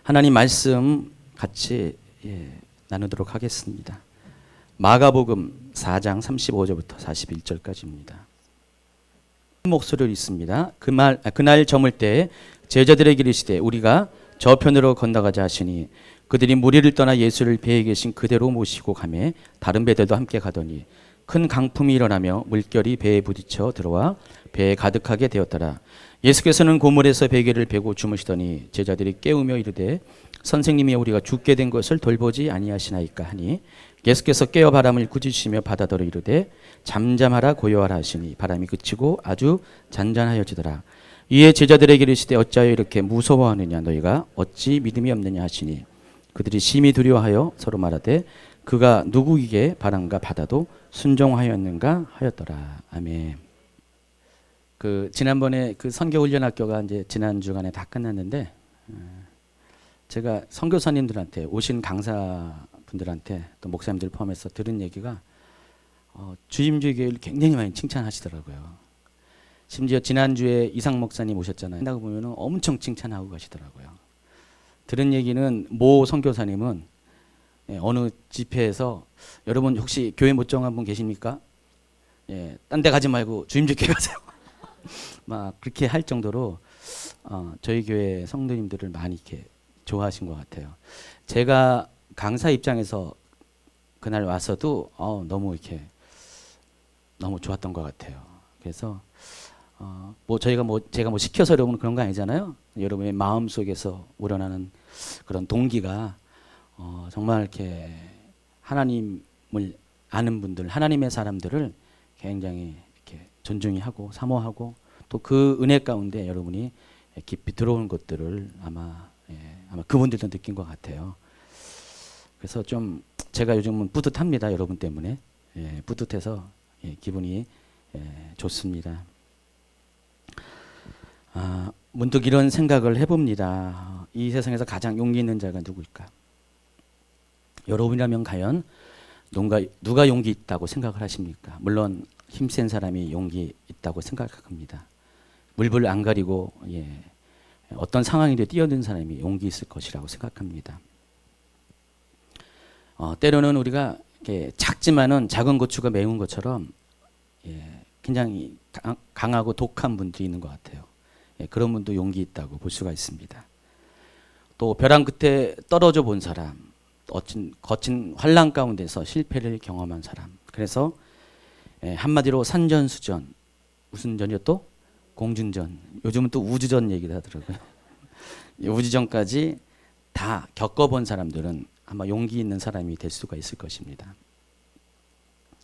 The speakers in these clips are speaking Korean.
하나님 말씀 같이 나누도록 하겠습니다. 마가복음 4장 35절부터 41절까지입니다. 목소리를 읽습니다. 그날 저물 때 제자들에게 이르시되 우리가 저편으로 건너가자 하시니 그들이 무리를 떠나 예수를 배에 계신 그대로 모시고 가매 다른 배들도 함께 가더니 큰 강풍이 일어나며 물결이 배에 부딪혀 들어와 배에 가득하게 되었더라. 예수께서는 고물에서 베개를 베고 주무시더니 제자들이 깨우며 이르되 선생님이 우리가 죽게 된 것을 돌보지 아니하시나이까 하니 예수께서 깨어 바람을 꾸짖으시며 바다더러 이르되 잠잠하라 고요하라 하시니 바람이 그치고 아주 잔잔하여지더라. 이에 제자들에게 이르시되 어찌하여 이렇게 무서워하느냐 너희가 어찌 믿음이 없느냐 하시니 그들이 심히 두려워하여 서로 말하되 그가 누구에게 바람과 바다도 순종하였는가 하였더라. 아멘. 지난번에 선교훈련학교가 이제 지난 주간에 다 끝났는데 제가 선교사님들한테 오신 강사분들한테 또 목사님들 포함해서 들은 얘기가 주임주의 교회를 굉장히 많이 칭찬하시더라고요. 심지어 지난주에 이상 목사님 오셨잖아요. 한다고 보면 엄청 칭찬하고 가시더라고요. 들은 얘기는 모 선교사님은 어느 집회에서 여러분 혹시 교회 못 정한 분 계십니까? 딴 데 가지 말고 주임주의 교회 가세요. 막 그렇게 할 정도로 저희 교회 성도님들을 많이 이렇게 좋아하신 것 같아요. 제가 강사 입장에서 그날 와서도 너무 좋았던 것 같아요. 그래서 제가 시켜서 여러분 그런 거 아니잖아요. 여러분의 마음 속에서 우러나는 그런 동기가 정말 이렇게 하나님을 아는 분들, 하나님의 사람들을 굉장히 이렇게 존중히 하고 사모하고 또 그 은혜 가운데 여러분이 깊이 들어오는 것들을 아마 그분들도 느낀 것 같아요. 그래서 좀 제가 요즘은 뿌듯합니다. 여러분 때문에 뿌듯해서 기분이 좋습니다. 문득 이런 생각을 해봅니다. 이 세상에서 가장 용기 있는 자가 누구일까? 여러분이라면 과연 누가 용기 있다고 생각을 하십니까? 물론 힘센 사람이 용기 있다고 생각합니다. 물불 안 가리고 어떤 상황에도 뛰어든 사람이 용기 있을 것이라고 생각합니다. 때로는 우리가 작지만은 작은 고추가 매운 것처럼 굉장히 강하고 독한 분들이 있는 것 같아요. 그런 분도 용기 있다고 볼 수가 있습니다. 또 벼랑 끝에 떨어져 본 사람, 거친 환란 가운데서 실패를 경험한 사람. 그래서 한마디로 산전수전, 무슨 전이요 또? 공중전. 요즘은 또 우주전 얘기를 하더라고요. 우주전까지 다 겪어본 사람들은 아마 용기 있는 사람이 될 수가 있을 것입니다.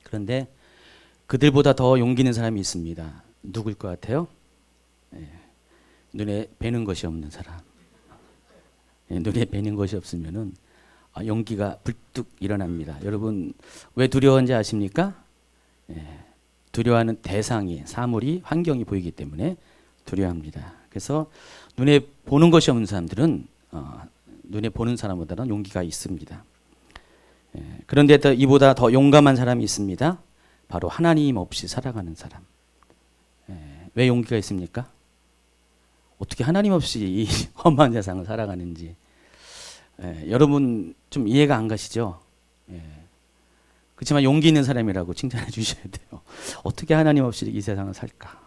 그런데 그들보다 더 용기 있는 사람이 있습니다. 누구일 것 같아요? 눈에 뵈는 것이 없는 사람. 눈에 뵈는 것이 없으면은 용기가 불뚝 일어납니다. 여러분 왜 두려워하는지 아십니까? 두려워하는 대상이, 사물이, 환경이 보이기 때문에 두려워합니다. 그래서 눈에 보는 것이 없는 사람들은 눈에 보는 사람보다는 용기가 있습니다. 그런데 이보다 더 용감한 사람이 있습니다. 바로 하나님 없이 살아가는 사람. 왜 용기가 있습니까? 어떻게 하나님 없이 이 험한 세상을 살아가는지 여러분 좀 이해가 안 가시죠? 그렇지만 용기 있는 사람이라고 칭찬해 주셔야 돼요. 어떻게 하나님 없이 이 세상을 살까?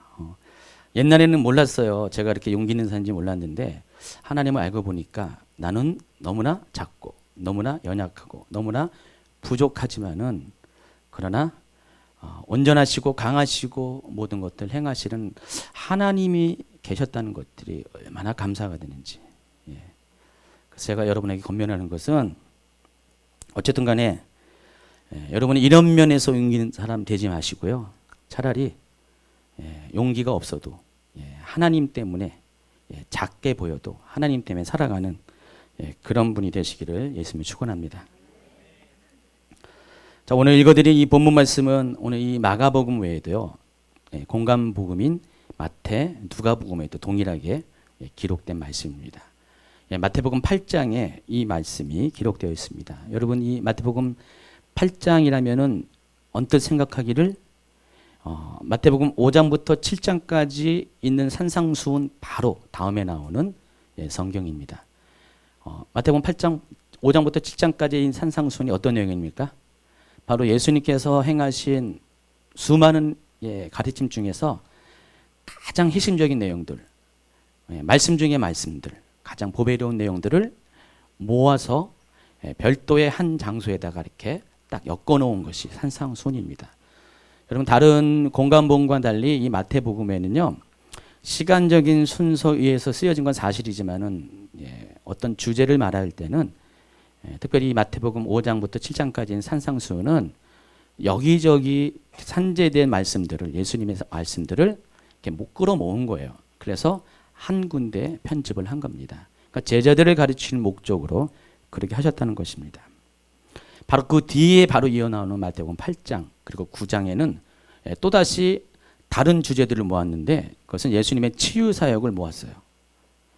옛날에는 몰랐어요. 제가 이렇게 용기 있는 사람인지 몰랐는데 하나님을 알고 보니까 나는 너무나 작고 너무나 연약하고 너무나 부족하지만은 그러나 온전하시고 강하시고 모든 것들 행하시는 하나님이 계셨다는 것들이 얼마나 감사가 되는지. 그래서 제가 여러분에게 권면하는 것은 어쨌든 간에 여러분이 이런 면에서 용기 있는 사람 되지 마시고요. 차라리 용기가 없어도 하나님 때문에 작게 보여도 하나님 때문에 살아가는 그런 분이 되시기를 예수님이 축원합니다. 자, 오늘 읽어드린 이 본문 말씀은 오늘 이 마가복음 외에도요. 공간복음인 마태, 누가복음에도 동일하게 기록된 말씀입니다. 마태복음 8장에 이 말씀이 기록되어 있습니다. 여러분 이 마태복음 8장이라면은 언뜻 생각하기를 마태복음 5장부터 7장까지 있는 산상수훈 바로 다음에 나오는 성경입니다. 마태복음 8장 5장부터 7장까지인 산상수훈이 어떤 내용입니까? 바로 예수님께서 행하신 수많은 가르침 중에서 가장 핵심적인 내용들, 말씀 중의 말씀들, 가장 보배로운 내용들을 모아서 별도의 한 장소에다가 이렇게 딱 엮어 놓은 것이 산상수훈입니다. 여러분, 다른 공간본과 달리 이 마태복음에는요, 시간적인 순서에 의해서 쓰여진 건 사실이지만은 어떤 주제를 말할 때는 특별히 마태복음 5장부터 7장까지인 산상수훈은 여기저기 산재된 말씀들을, 예수님의 말씀들을 이렇게 못 끌어 모은 거예요. 그래서 한 군데 편집을 한 겁니다. 그러니까 제자들을 가르치는 목적으로 그렇게 하셨다는 것입니다. 바로 그 뒤에 바로 이어나오는 마태복음 8장 그리고 9장에는 또다시 다른 주제들을 모았는데 그것은 예수님의 치유 사역을 모았어요.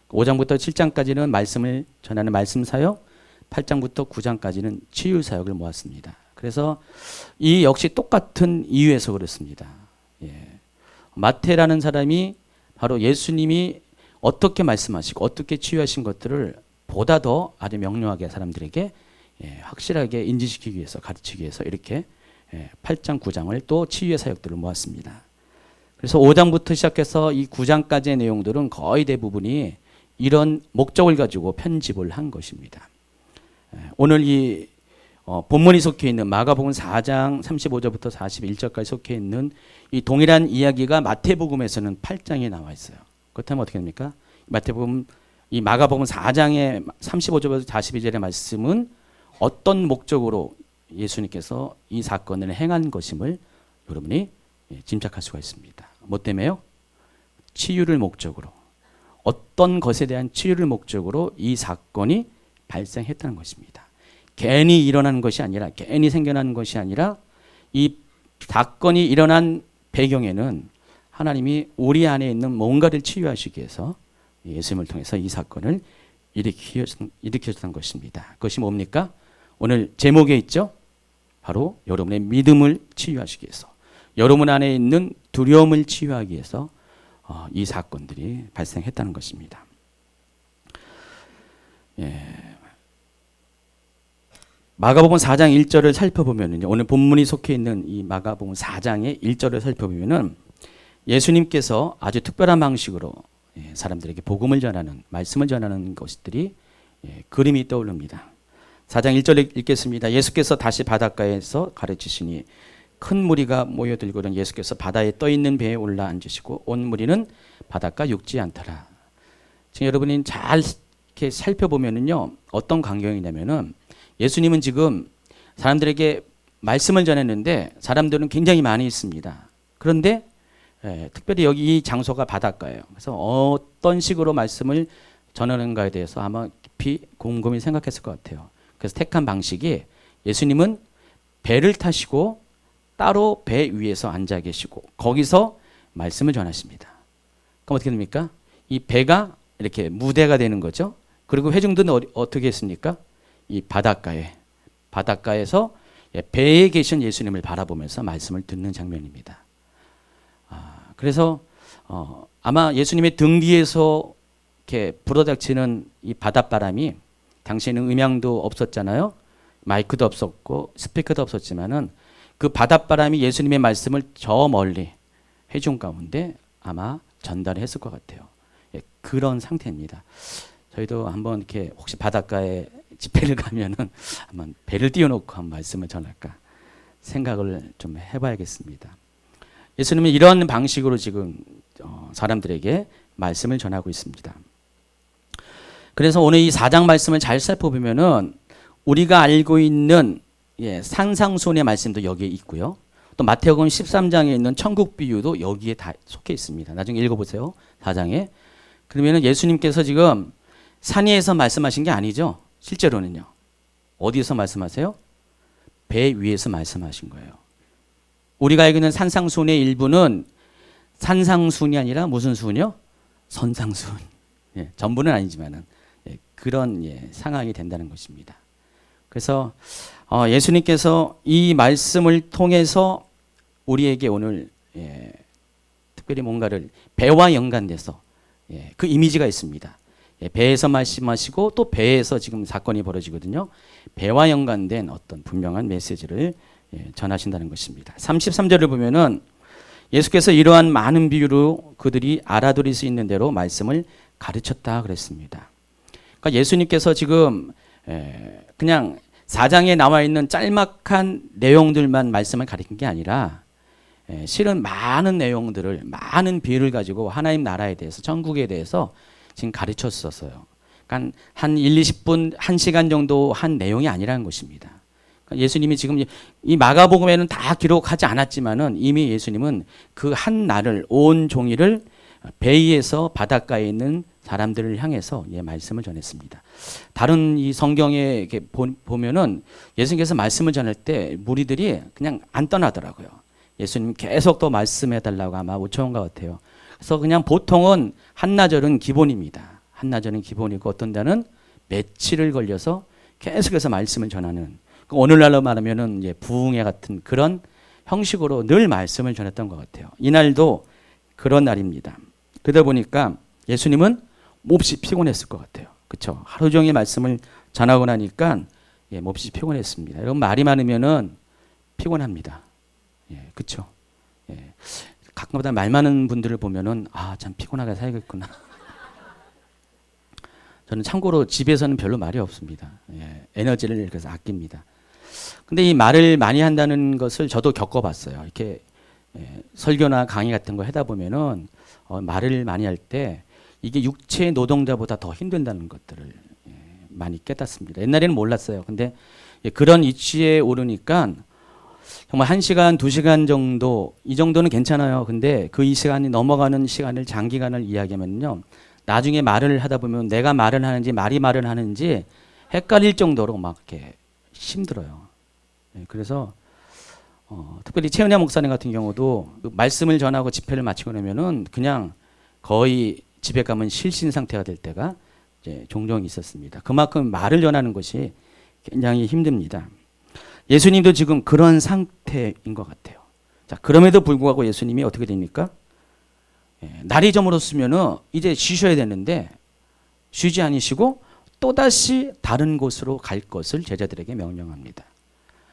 5장부터 7장까지는 말씀을 전하는 말씀 사역, 8장부터 9장까지는 치유 사역을 모았습니다. 그래서 이 역시 똑같은 이유에서 그렇습니다. 마태라는 사람이 바로 예수님이 어떻게 말씀하시고 어떻게 치유하신 것들을 보다 더 아주 명료하게 사람들에게 확실하게 인지시키기 위해서, 가르치기 위해서 이렇게 8장, 9장을 또 치유의 사역들을 모았습니다. 그래서 5장부터 시작해서 이 9장까지의 내용들은 거의 대부분이 이런 목적을 가지고 편집을 한 것입니다. 오늘 이 본문이 속해 있는 마가복음 4장 35절부터 41절까지 속해 있는 이 동일한 이야기가 마태복음에서는 8장에 나와 있어요. 그렇다면 어떻게 됩니까? 이 마가복음 4장의 35절부터 42절의 말씀은 어떤 목적으로 예수님께서 이 사건을 행한 것임을 여러분이 짐작할 수가 있습니다. 뭐 때문에요? 치유를 목적으로, 어떤 것에 대한 치유를 목적으로 이 사건이 발생했다는 것입니다. 괜히 일어난 것이 아니라, 괜히 생겨난 것이 아니라 이 사건이 일어난 배경에는 하나님이 우리 안에 있는 뭔가를 치유하시기 위해서 예수님을 통해서 이 사건을 일으키셨던 것입니다. 그것이 뭡니까? 오늘 제목에 있죠? 바로 여러분의 믿음을 치유하시기 위해서, 여러분 안에 있는 두려움을 치유하기 위해서 이 사건들이 발생했다는 것입니다. 마가복음 4장 1절을 살펴보면, 오늘 본문이 속해 있는 이 마가복음 4장의 1절을 살펴보면 예수님께서 아주 특별한 방식으로 사람들에게 복음을 전하는, 말씀을 전하는 것들이 그림이 떠오릅니다. 4장 1절 읽겠습니다. 예수께서 다시 바닷가에서 가르치시니 큰 무리가 모여들고는 예수께서 바다에 떠있는 배에 올라 앉으시고 온 무리는 바닷가 육지 않더라. 지금 여러분이 잘 이렇게 살펴보면은요, 어떤 광경이냐면은 예수님은 지금 사람들에게 말씀을 전했는데 사람들은 굉장히 많이 있습니다. 그런데 특별히 여기 이 장소가 바닷가예요. 그래서 어떤 식으로 말씀을 전하는가에 대해서 아마 깊이 곰곰이 생각했을 것 같아요. 그래서 택한 방식이, 예수님은 배를 타시고 따로 배 위에서 앉아 계시고 거기서 말씀을 전하십니다. 그럼 어떻게 됩니까? 이 배가 이렇게 무대가 되는 거죠. 그리고 회중들은 어떻게 했습니까? 이 바닷가에서 배에 계신 예수님을 바라보면서 말씀을 듣는 장면입니다. 그래서 아마 예수님의 등 뒤에서 이렇게 불어닥치는 이 바닷바람이, 당시에는 음향도 없었잖아요. 마이크도 없었고 스피커도 없었지만은 그 바닷바람이 예수님의 말씀을 저 멀리 회중 가운데 아마 전달했을 것 같아요. 그런 상태입니다. 저희도 한번 이렇게 혹시 바닷가에 집회를 가면은 한번 배를 띄워놓고 한 말씀을 전할까 생각을 좀 해봐야겠습니다. 예수님은 이런 방식으로 지금 사람들에게 말씀을 전하고 있습니다. 그래서 오늘 이 4장 말씀을 잘 살펴보면은 우리가 알고 있는 산상수훈의 말씀도 여기에 있고요. 또 마태복음 13장에 있는 천국 비유도 여기에 다 속해 있습니다. 나중에 읽어보세요. 4장에. 그러면은 예수님께서 지금 산 위에서 말씀하신 게 아니죠. 실제로는요. 어디서 말씀하세요? 배 위에서 말씀하신 거예요. 우리가 알고 있는 산상수훈의 일부는 산상수훈이 아니라 무슨 수훈이요? 선상수훈. 전부는 아니지만은 그런 상황이 된다는 것입니다. 그래서 예수님께서 이 말씀을 통해서 우리에게 오늘 특별히 뭔가를 배와 연관돼서 그 이미지가 있습니다. 배에서 말씀하시고 또 배에서 지금 사건이 벌어지거든요. 배와 연관된 어떤 분명한 메시지를 전하신다는 것입니다. 33절을 보면은 예수께서 이러한 많은 비유로 그들이 알아들을 수 있는 대로 말씀을 가르쳤다 그랬습니다. 그러니까 예수님께서 지금 그냥 4장에 나와 있는 짤막한 내용들만 말씀을 가르친 게 아니라 실은 많은 내용들을, 많은 비유를 가지고 하나님 나라에 대해서, 천국에 대해서 지금 가르쳤었어요. 그러니까 한 1, 20분, 1시간 정도 한 내용이 아니라는 것입니다. 그러니까 예수님이 지금 이 마가복음에는 다 기록하지 않았지만은 이미 예수님은 그 한 날을, 온 종일을 배 위에서 바닷가에 있는 사람들을 향해서 말씀을 전했습니다. 다른 이 성경에 이렇게 보면은 예수님께서 말씀을 전할 때 무리들이 그냥 안 떠나더라고요. 예수님 계속 또 말씀해 달라고 아마 요청한 것 같아요. 그래서 그냥 보통은 한나절은 기본입니다. 한나절은 기본이고 어떤 데는 며칠을 걸려서 계속해서 말씀을 전하는, 오늘날로 말하면은 이제 부흥회 같은 그런 형식으로 늘 말씀을 전했던 것 같아요. 이날도 그런 날입니다. 그러다 보니까 예수님은 몹시 피곤했을 것 같아요. 그렇죠? 하루 종일 말씀을 전하고 나니까 몹시 피곤했습니다. 여러분 말이 많으면은 피곤합니다. 그렇죠? 가끔가다 말 많은 분들을 보면은 참 피곤하게 살겠구나. 저는 참고로 집에서는 별로 말이 없습니다. 에너지를 그래서 아낍니다. 근데 이 말을 많이 한다는 것을 저도 겪어봤어요. 이렇게 설교나 강의 같은 거 하다 보면은 말을 많이 할 때 이게 육체 노동자보다 더 힘든다는 것들을 많이 깨닫습니다. 옛날에는 몰랐어요. 근데 그런 이치에 오르니까 정말 1시간, 2시간 정도, 이 정도는 괜찮아요. 근데 그 이 시간이 넘어가는 시간을 장기간을 이야기하면요, 나중에 말을 하다 보면 내가 말을 하는지 말이 말을 하는지 헷갈릴 정도로 막 이렇게 힘들어요. 그래서 특별히 최은혜 목사님 같은 경우도 그 말씀을 전하고 집회를 마치고 나면은 그냥 거의 집에 가면 실신 상태가 될 때가 이제 종종 있었습니다. 그만큼 말을 전하는 것이 굉장히 힘듭니다. 예수님도 지금 그런 상태인 것 같아요. 자, 그럼에도 불구하고 예수님이 어떻게 됩니까? 날이 저물었으면은 이제 쉬셔야 되는데 쉬지 않으시고 또다시 다른 곳으로 갈 것을 제자들에게 명령합니다.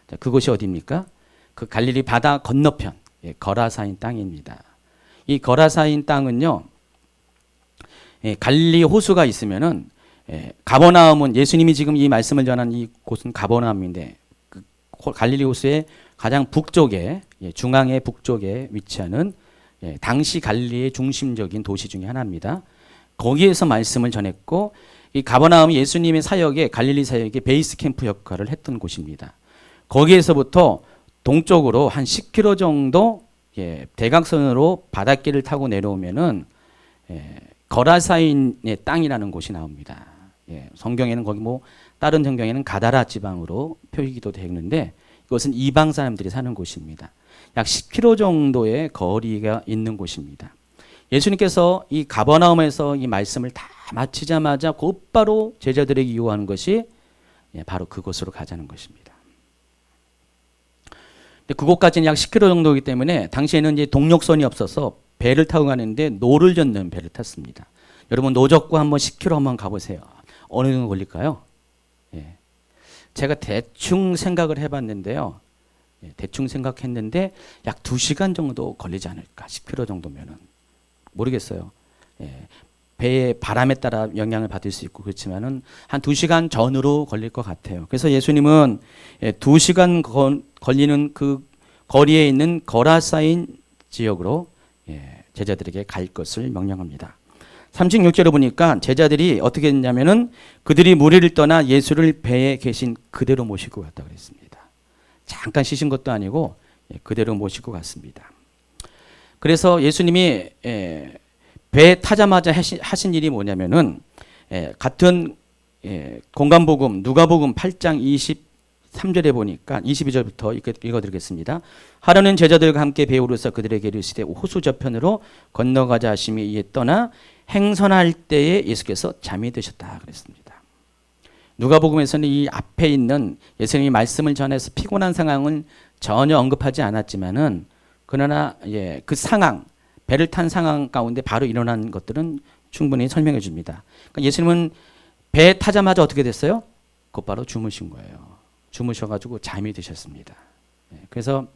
자, 그곳이 어디입니까? 그 갈릴리 바다 건너편, 거라사인 땅입니다. 이 거라사인 땅은요, 갈릴리 호수가 있으면은 가버나움은, 예수님이 지금 이 말씀을 전한 이 곳은 가버나움인데 그 갈릴리 호수의 가장 북쪽에, 중앙의 북쪽에 위치하는 당시 갈릴리의 중심적인 도시 중에 하나입니다. 거기에서 말씀을 전했고, 이 가버나움이 예수님의 사역에, 갈릴리 사역에 베이스 캠프 역할을 했던 곳입니다. 거기에서부터 동쪽으로 한 10km 정도 대각선으로 바닷길을 타고 내려오면은 거라사인의 땅이라는 곳이 나옵니다. 성경에는 거기 다른 성경에는 가다라 지방으로 표기도 되는데 이것은 이방 사람들이 사는 곳입니다. 약 10km 정도의 거리가 있는 곳입니다. 예수님께서 이 가버나움에서 이 말씀을 다 마치자마자 곧바로 제자들에게 요구하는 것이 바로 그곳으로 가자는 것입니다. 근데 그곳까지는 약 10km 정도이기 때문에 당시에는 이제 동력선이 없어서 배를 타고 가는데 노를 젓는 배를 탔습니다. 여러분 노젓고 한번 10km 한번 가보세요. 어느 정도 걸릴까요? 제가 대충 생각을 해봤는데요. 대충 생각했는데 약 2시간 정도 걸리지 않을까. 10km 정도면은 모르겠어요. 배의 바람에 따라 영향을 받을 수 있고 그렇지만은 한 2시간 전으로 걸릴 것 같아요. 그래서 예수님은 2시간 걸리는 그 거리에 있는 거라사인 지역으로 제자들에게 갈 것을 명령합니다. 36절에 보니까 제자들이 어떻게 했냐면은 그들이 무리를 떠나 예수를 배에 계신 그대로 모시고 갔다 그랬습니다. 잠깐 쉬신 것도 아니고 그대로 모시고 갔습니다. 그래서 예수님이 배 타자마자 하신 일이 뭐냐면은 같은 공간복음 누가복음 8장 23절에 보니까 22절부터 읽어드리겠습니다. 하루는 제자들과 함께 배에 오르서 그들에게 이르시되 호수 저편으로 건너가자 하심이 이에 떠나 행선할 때에 예수께서 잠이 드셨다 그랬습니다. 누가복음에서는 이 앞에 있는 예수님이 말씀을 전해서 피곤한 상황은 전혀 언급하지 않았지만은 그러나 그 상황, 배를 탄 상황 가운데 바로 일어난 것들은 충분히 설명해 줍니다. 그러니까 예수님은 배 타자마자 어떻게 됐어요? 곧바로 주무신 거예요. 주무셔가지고 잠이 드셨습니다. 그래서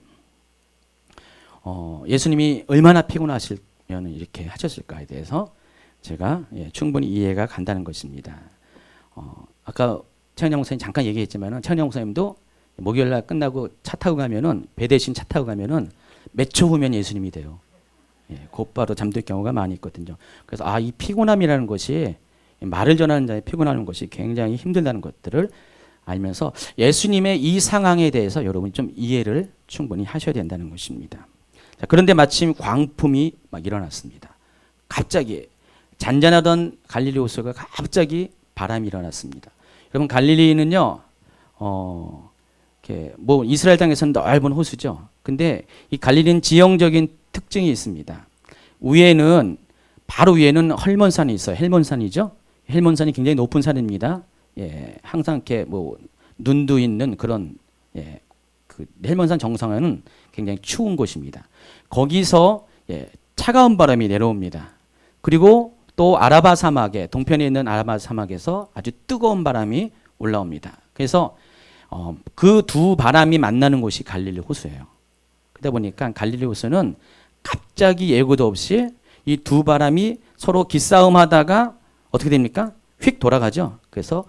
예수님이 얼마나 피곤하시면 이렇게 하셨을까에 대해서 제가 충분히 이해가 간다는 것입니다. 아까 최은영 목사님 잠깐 얘기했지만은 최은영 목사님도 목요일 날 끝나고 차 타고 가면은 배 대신 차 타고 가면은 몇 초 후면 예수님이 돼요. 곧바로 잠들 경우가 많이 있거든요. 그래서 이 피곤함이라는 것이 말을 전하는 자의 피곤하는 것이 굉장히 힘들다는 것들을 알면서 예수님의 이 상황에 대해서 여러분이 좀 이해를 충분히 하셔야 된다는 것입니다. 자, 그런데 마침 광풍이 막 일어났습니다. 갑자기 잔잔하던 갈릴리 호수가 갑자기 바람이 일어났습니다. 여러분 갈릴리는요, 이렇게 뭐 이스라엘 땅에서는 넓은 호수죠. 근데 이 갈릴리는 지형적인 특징이 있습니다. 바로 위에는 헐몬산이 있어요. 헬몬산이죠. 헬몬산이 굉장히 높은 산입니다. 항상 이렇게 뭐 눈도 있는 그런 그 헬몬산 정상에는 굉장히 추운 곳입니다. 거기서 차가운 바람이 내려옵니다. 그리고 또 아라바 사막에 동편에 있는 아라바 사막에서 아주 뜨거운 바람이 올라옵니다. 그래서 그 두 바람이 만나는 곳이 갈릴리 호수예요. 그러다 보니까 갈릴리 호수는 갑자기 예고도 없이 이 두 바람이 서로 기싸움하다가 어떻게 됩니까? 휙 돌아가죠. 그래서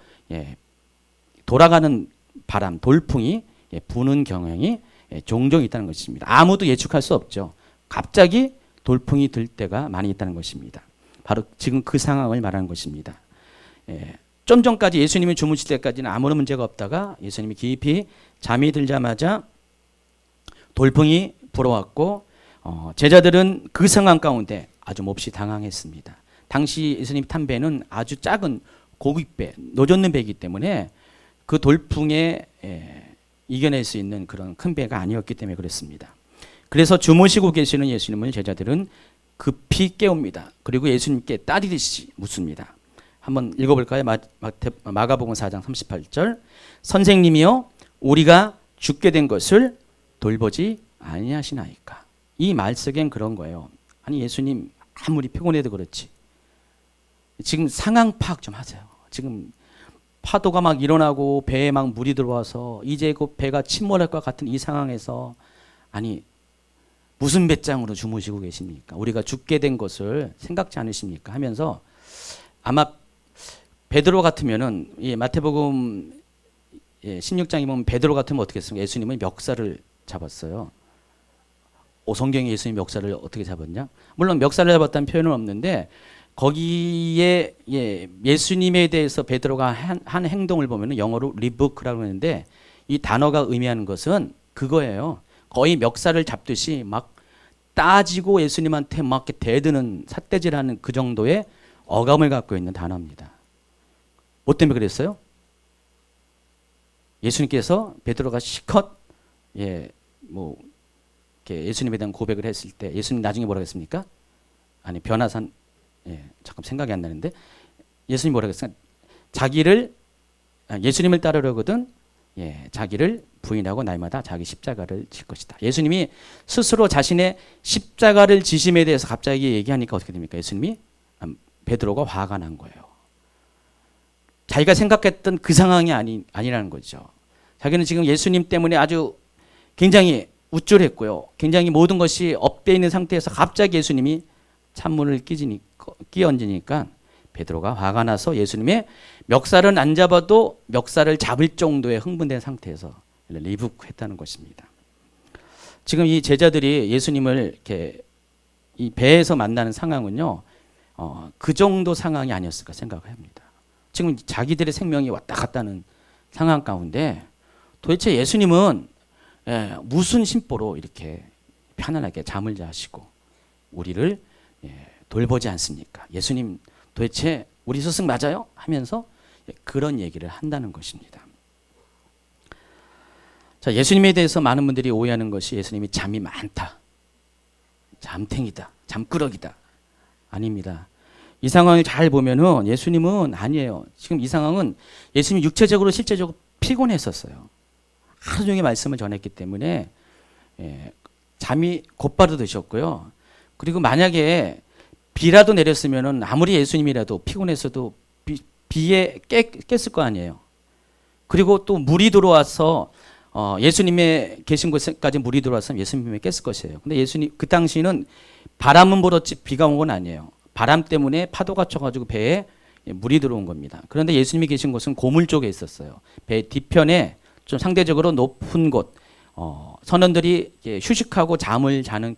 돌아가는 바람, 돌풍이 부는 경향이 종종 있다는 것입니다. 아무도 예측할 수 없죠. 갑자기 돌풍이 들 때가 많이 있다는 것입니다. 바로 지금 그 상황을 말하는 것입니다. 좀 전까지 예수님이 주무실 때까지는 아무런 문제가 없다가 예수님이 깊이 잠이 들자마자 돌풍이 불어왔고 제자들은 그 상황 가운데 아주 몹시 당황했습니다. 당시 예수님 탄 배는 아주 작은 고깃배, 노젓는 배이기 때문에 그 돌풍에 이겨낼 수 있는 그런 큰 배가 아니었기 때문에 그랬습니다. 그래서 주무시고 계시는 예수님을 제자들은 급히 깨웁니다. 그리고 예수님께 따지듯이 묻습니다. 한번 읽어볼까요? 마가복음 4장 38절. 선생님이여, 우리가 죽게 된 것을 돌보지 아니하시나이까. 이 말 속엔 그런 거예요. 아니 예수님 아무리 피곤해도 그렇지. 지금 상황 파악 좀 하세요. 지금 파도가 막 일어나고 배에 막 물이 들어와서 이제 그 배가 침몰할 것 같은 이 상황에서 아니 무슨 배짱으로 주무시고 계십니까? 우리가 죽게 된 것을 생각지 않으십니까? 하면서 아마 베드로 같으면은 마태복음 16장에 보면 베드로 같으면 어떻게 했습니까? 예수님은 멱살을 잡았어요. 성경에 예수님 멱살을 어떻게 잡았냐? 물론 멱살을 잡았다는 표현은 없는데 거기에 예수님에 대해서 베드로가 한 행동을 보면 영어로 리부크라고 하는데 이 단어가 의미하는 것은 그거예요. 거의 멱살을 잡듯이 막 따지고 예수님한테 막 이렇게 대드는 삿대질하는 그 정도의 어감을 갖고 있는 단어입니다. 뭐 때문에 그랬어요? 예수님께서 베드로가 실컷 뭐 이렇게 예수님에 대한 고백을 했을 때 예수님 나중에 뭐라고 했습니까? 아니 변화산 잠깐 생각이 안 나는데 예수님 뭐라고 했어요? 예수님을 따르려거든 자기를 부인하고 날마다 자기 십자가를 질 것이다. 예수님이 스스로 자신의 십자가를 지심에 대해서 갑자기 얘기하니까 어떻게 됩니까? 예수님이 베드로가 화가 난 거예요. 자기가 생각했던 그 상황이 아니라는 거죠. 자기는 지금 예수님 때문에 아주 굉장히 우쭐했고요. 굉장히 모든 것이 업되어 있는 상태에서 갑자기 예수님이 찬문을 끼얹으니까 베드로가 화가 나서 예수님의 멱살은 안 잡아도 멱살을 잡을 정도의 흥분된 상태에서 리부크했다는 것입니다. 지금 이 제자들이 예수님을 이렇게 이 배에서 만나는 상황은요, 그 정도 상황이 아니었을까 생각을 합니다. 지금 자기들의 생명이 왔다 갔다는 상황 가운데 도대체 예수님은 무슨 심보로 이렇게 편안하게 잠을 자시고 우리를 돌보지 않습니까? 예수님 도대체 우리 스승 맞아요? 하면서 그런 얘기를 한다는 것입니다. 자, 예수님에 대해서 많은 분들이 오해하는 것이 예수님이 잠이 많다, 잠탱이다, 잠꾸러기다. 아닙니다. 이 상황을 잘 보면은 예수님은 아니에요. 지금 이 상황은 예수님이 육체적으로 실제적으로 피곤했었어요. 하루 종일 말씀을 전했기 때문에 잠이 곧바로 드셨고요. 그리고 만약에 비라도 내렸으면은 아무리 예수님이라도 피곤했어도 비에 깼을 거 아니에요. 그리고 또 물이 들어와서 예수님의 계신 곳까지 물이 들어왔으면 예수님이 깼을 것이에요. 근데 예수님 그 당시는 바람은 불었지 비가 온 건 아니에요. 바람 때문에 파도가 쳐가지고 배에 물이 들어온 겁니다. 그런데 예수님이 계신 곳은 고물 쪽에 있었어요. 배 뒤편에 좀 상대적으로 높은 곳, 선원들이 휴식하고 잠을 자는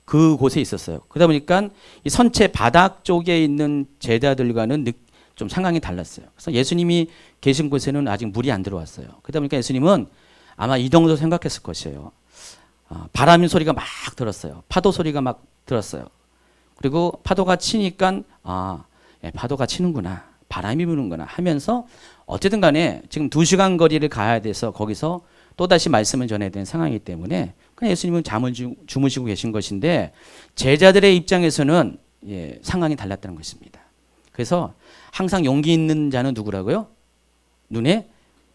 그곳에 있었어요. 그러다 보니까 이 선체 바닥 쪽에 있는 제자들과는 좀 상황이 달랐어요. 그래서 예수님이 계신 곳에는 아직 물이 안 들어왔어요. 그러다 보니까 예수님은 아마 이 정도 생각했을 것이에요. 바람 소리가 막 들었어요. 파도 소리가 막 들었어요. 그리고 파도가 치니까 파도가 치는구나, 바람이 부는구나 하면서 어쨌든 간에 지금 2시간 거리를 가야 돼서 거기서 또다시 말씀을 전해야 되는 상황이기 때문에 그냥 예수님은 잠을 주무시고 계신 것인데 제자들의 입장에서는 상황이 달랐다는 것입니다. 그래서 항상 용기 있는 자는 누구라고요? 눈에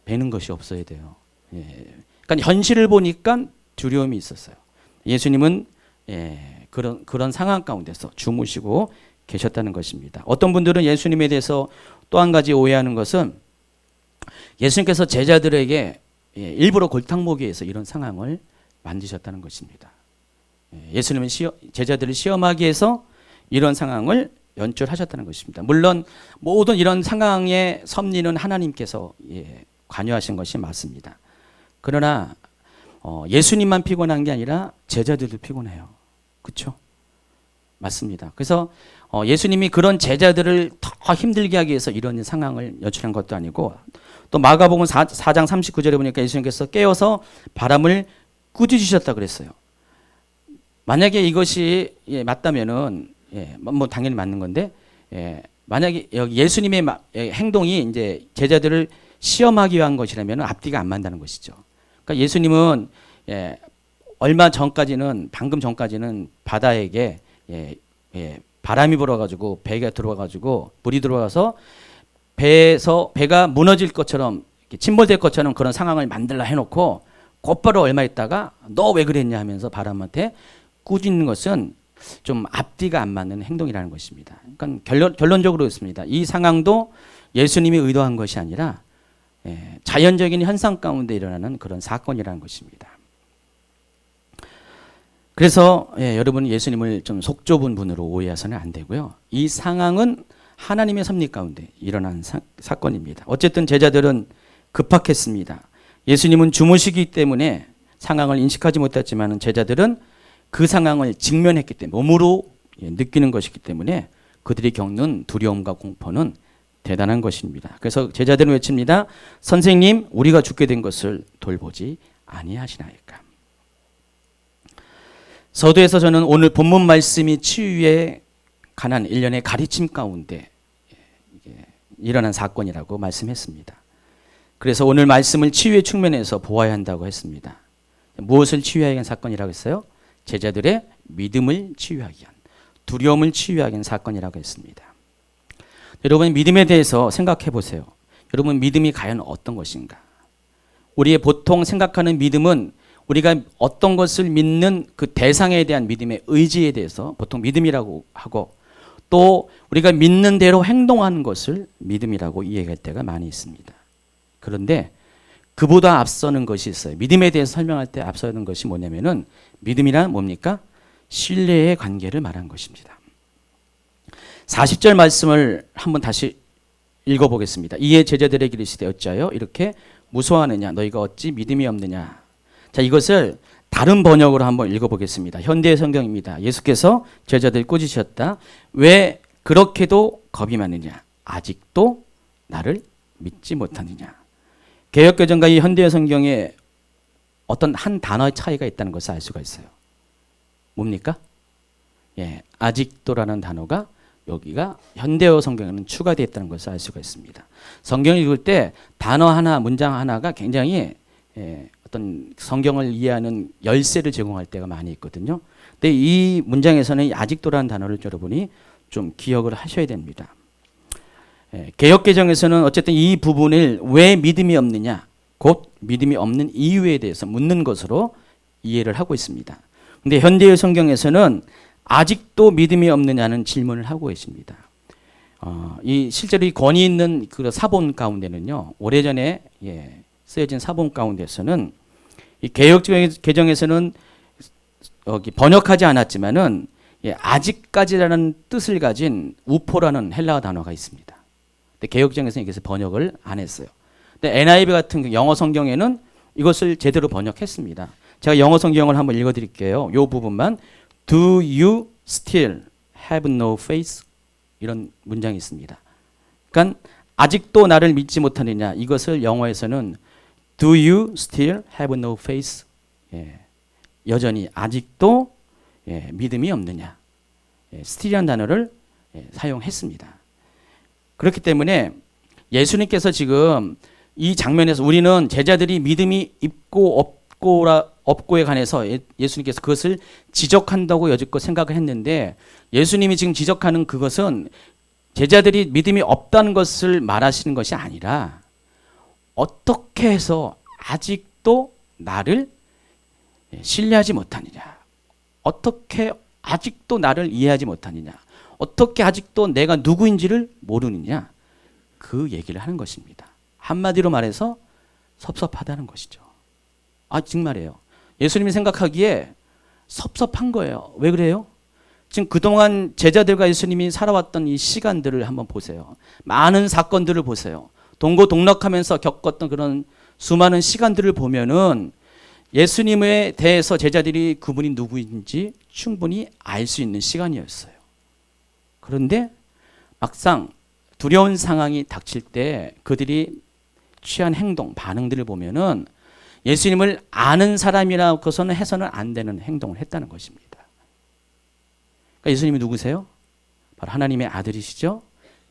뵈는 것이 없어야 돼요. 그러니까 현실을 보니까 두려움이 있었어요. 예수님은 그런 상황 가운데서 주무시고 계셨다는 것입니다. 어떤 분들은 예수님에 대해서 또 한 가지 오해하는 것은 예수님께서 제자들에게 일부러 골탕 먹이기 위해서 이런 상황을 만드셨다는 것입니다. 예수님은 제자들을 시험하기 위해서 이런 상황을 연출하셨다는 것입니다. 물론 모든 이런 상황의 섭리는 하나님께서 관여하신 것이 맞습니다. 그러나 예수님만 피곤한 게 아니라 제자들도 피곤해요. 그렇죠? 맞습니다. 그래서 예수님이 그런 제자들을 더 힘들게 하기 위해서 이런 상황을 연출한 것도 아니고 또 마가복음 4장 39절에 보니까 예수님께서 깨어서 바람을 꾸짖으셨다 그랬어요. 만약에 이것이 맞다면은 뭐 당연히 맞는 건데 만약에 예수님의 행동이 이제 제자들을 시험하기 위한 것이라면 앞뒤가 안 맞는다는 것이죠. 그러니까 예수님은 얼마 전까지는 방금 전까지는 바다에게 바람이 불어가지고 배가 들어와가지고 물이 들어와서 배가 무너질 것처럼 침몰될 것처럼 그런 상황을 만들라 해놓고 곧바로 얼마 있다가 너 왜 그랬냐 하면서 바람한테 꾸짖는 것은 좀 앞뒤가 안 맞는 행동이라는 것입니다. 그러니까 결론적으로 그렇습니다. 이 상황도 예수님이 의도한 것이 아니라 자연적인 현상 가운데 일어나는 그런 사건이라는 것입니다. 그래서 여러분 예수님을 좀 속 좁은 분으로 오해해서는 안 되고요. 이 상황은 하나님의 섭리 가운데 일어난 사건입니다. 어쨌든 제자들은 급박했습니다. 예수님은 주무시기 때문에 상황을 인식하지 못했지만 제자들은 그 상황을 직면했기 때문에 몸으로 느끼는 것이기 때문에 그들이 겪는 두려움과 공포는 대단한 것입니다. 그래서 제자들은 외칩니다. 선생님, 우리가 죽게 된 것을 돌보지 아니하시나이까. 서두에서 저는 오늘 본문 말씀이 치유에 관한 일련의 가르침 가운데 일어난 사건이라고 말씀했습니다. 그래서 오늘 말씀을 치유의 측면에서 보아야 한다고 했습니다. 무엇을 치유하기 위한 사건이라고 했어요? 제자들의 믿음을 치유하기 위한, 두려움을 치유하기 위한 사건이라고 했습니다. 여러분 믿음에 대해서 생각해 보세요. 여러분 믿음이 과연 어떤 것인가? 우리의 보통 생각하는 믿음은 우리가 어떤 것을 믿는 그 대상에 대한 믿음의 의지에 대해서 보통 믿음이라고 하고 또 우리가 믿는 대로 행동하는 것을 믿음이라고 이해할 때가 많이 있습니다. 그런데 그보다 앞서는 것이 있어요. 믿음에 대해서 설명할 때 앞서는 것이 뭐냐면은 믿음이란 뭡니까? 신뢰의 관계를 말한 것입니다. 40절 말씀을 한번 다시 읽어보겠습니다. 이에 제자들에게 이르시되 어찌하여 이렇게 무서워하느냐? 너희가 어찌 믿음이 없느냐? 자, 이것을 다른 번역으로 한번 읽어보겠습니다. 현대 성경입니다. 예수께서 제자들 꾸짖으셨다. 왜 그렇게도 겁이 많으냐? 아직도 나를 믿지 못하느냐? 개역개정과 이 현대 성경에 어떤 한 단어의 차이가 있다는 것을 알 수가 있어요. 뭡니까? 아직도라는 단어가 여기가 현대어 성경에는 추가되어 있다는 것을 알 수가 있습니다. 성경을 읽을 때 단어 하나, 문장 하나가 굉장히 어떤 성경을 이해하는 열쇠를 제공할 때가 많이 있거든요. 근데 이 문장에서는 아직도라는 단어를 여러분이 좀 기억을 하셔야 됩니다. 개역개정에서는 어쨌든 이 부분을 왜 믿음이 없느냐, 곧 믿음이 없는 이유에 대해서 묻는 것으로 이해를 하고 있습니다. 근데 현대의 성경에서는 아직도 믿음이 없느냐는 질문을 하고 계십니다. 이 실제로 이 권위 있는 그 사본 가운데는요, 오래전에 쓰여진 사본 가운데서는 이 개역 개정에서는 여기 번역하지 않았지만은 아직까지라는 뜻을 가진 우포라는 헬라어 단어가 있습니다. 근데 개역정에서는 이것을 번역을 안 했어요. 근데 NIV 같은 영어 성경에는 이것을 제대로 번역했습니다. 제가 영어 성경을 한번 읽어드릴게요. 이 부분만. Do you still have no faith? 이런 문장이 있습니다. 그러니까 아직도 나를 믿지 못하느냐. 이것을 영어에서는 Do you still have no faith? 여전히 아직도 믿음이 없느냐. still이라는 단어를 사용했습니다. 그렇기 때문에 예수님께서 지금 이 장면에서 우리는 제자들이 믿음이 있고 없고에 관해서 예수님께서 그것을 지적한다고 여지껏 생각을 했는데, 예수님이 지금 지적하는 그것은 제자들이 믿음이 없다는 것을 말하시는 것이 아니라 어떻게 해서 아직도 나를 신뢰하지 못하느냐, 어떻게 아직도 나를 이해하지 못하느냐, 어떻게 아직도 내가 누구인지를 모르느냐, 그 얘기를 하는 것입니다. 한마디로 말해서 섭섭하다는 것이죠. 정말이에요. 예수님이 생각하기에 섭섭한 거예요. 왜 그래요? 지금 그동안 제자들과 예수님이 살아왔던 이 시간들을 한번 보세요. 많은 사건들을 보세요. 동고동락하면서 겪었던 그런 수많은 시간들을 보면은 예수님에 대해서 제자들이 그분이 누구인지 충분히 알 수 있는 시간이었어요. 그런데 막상 두려운 상황이 닥칠 때 그들이 취한 행동, 반응들을 보면은 예수님을 아는 사람이라고서는 해서는 안 되는 행동을 했다는 것입니다. 그러니까 예수님이 누구세요? 바로 하나님의 아들이시죠.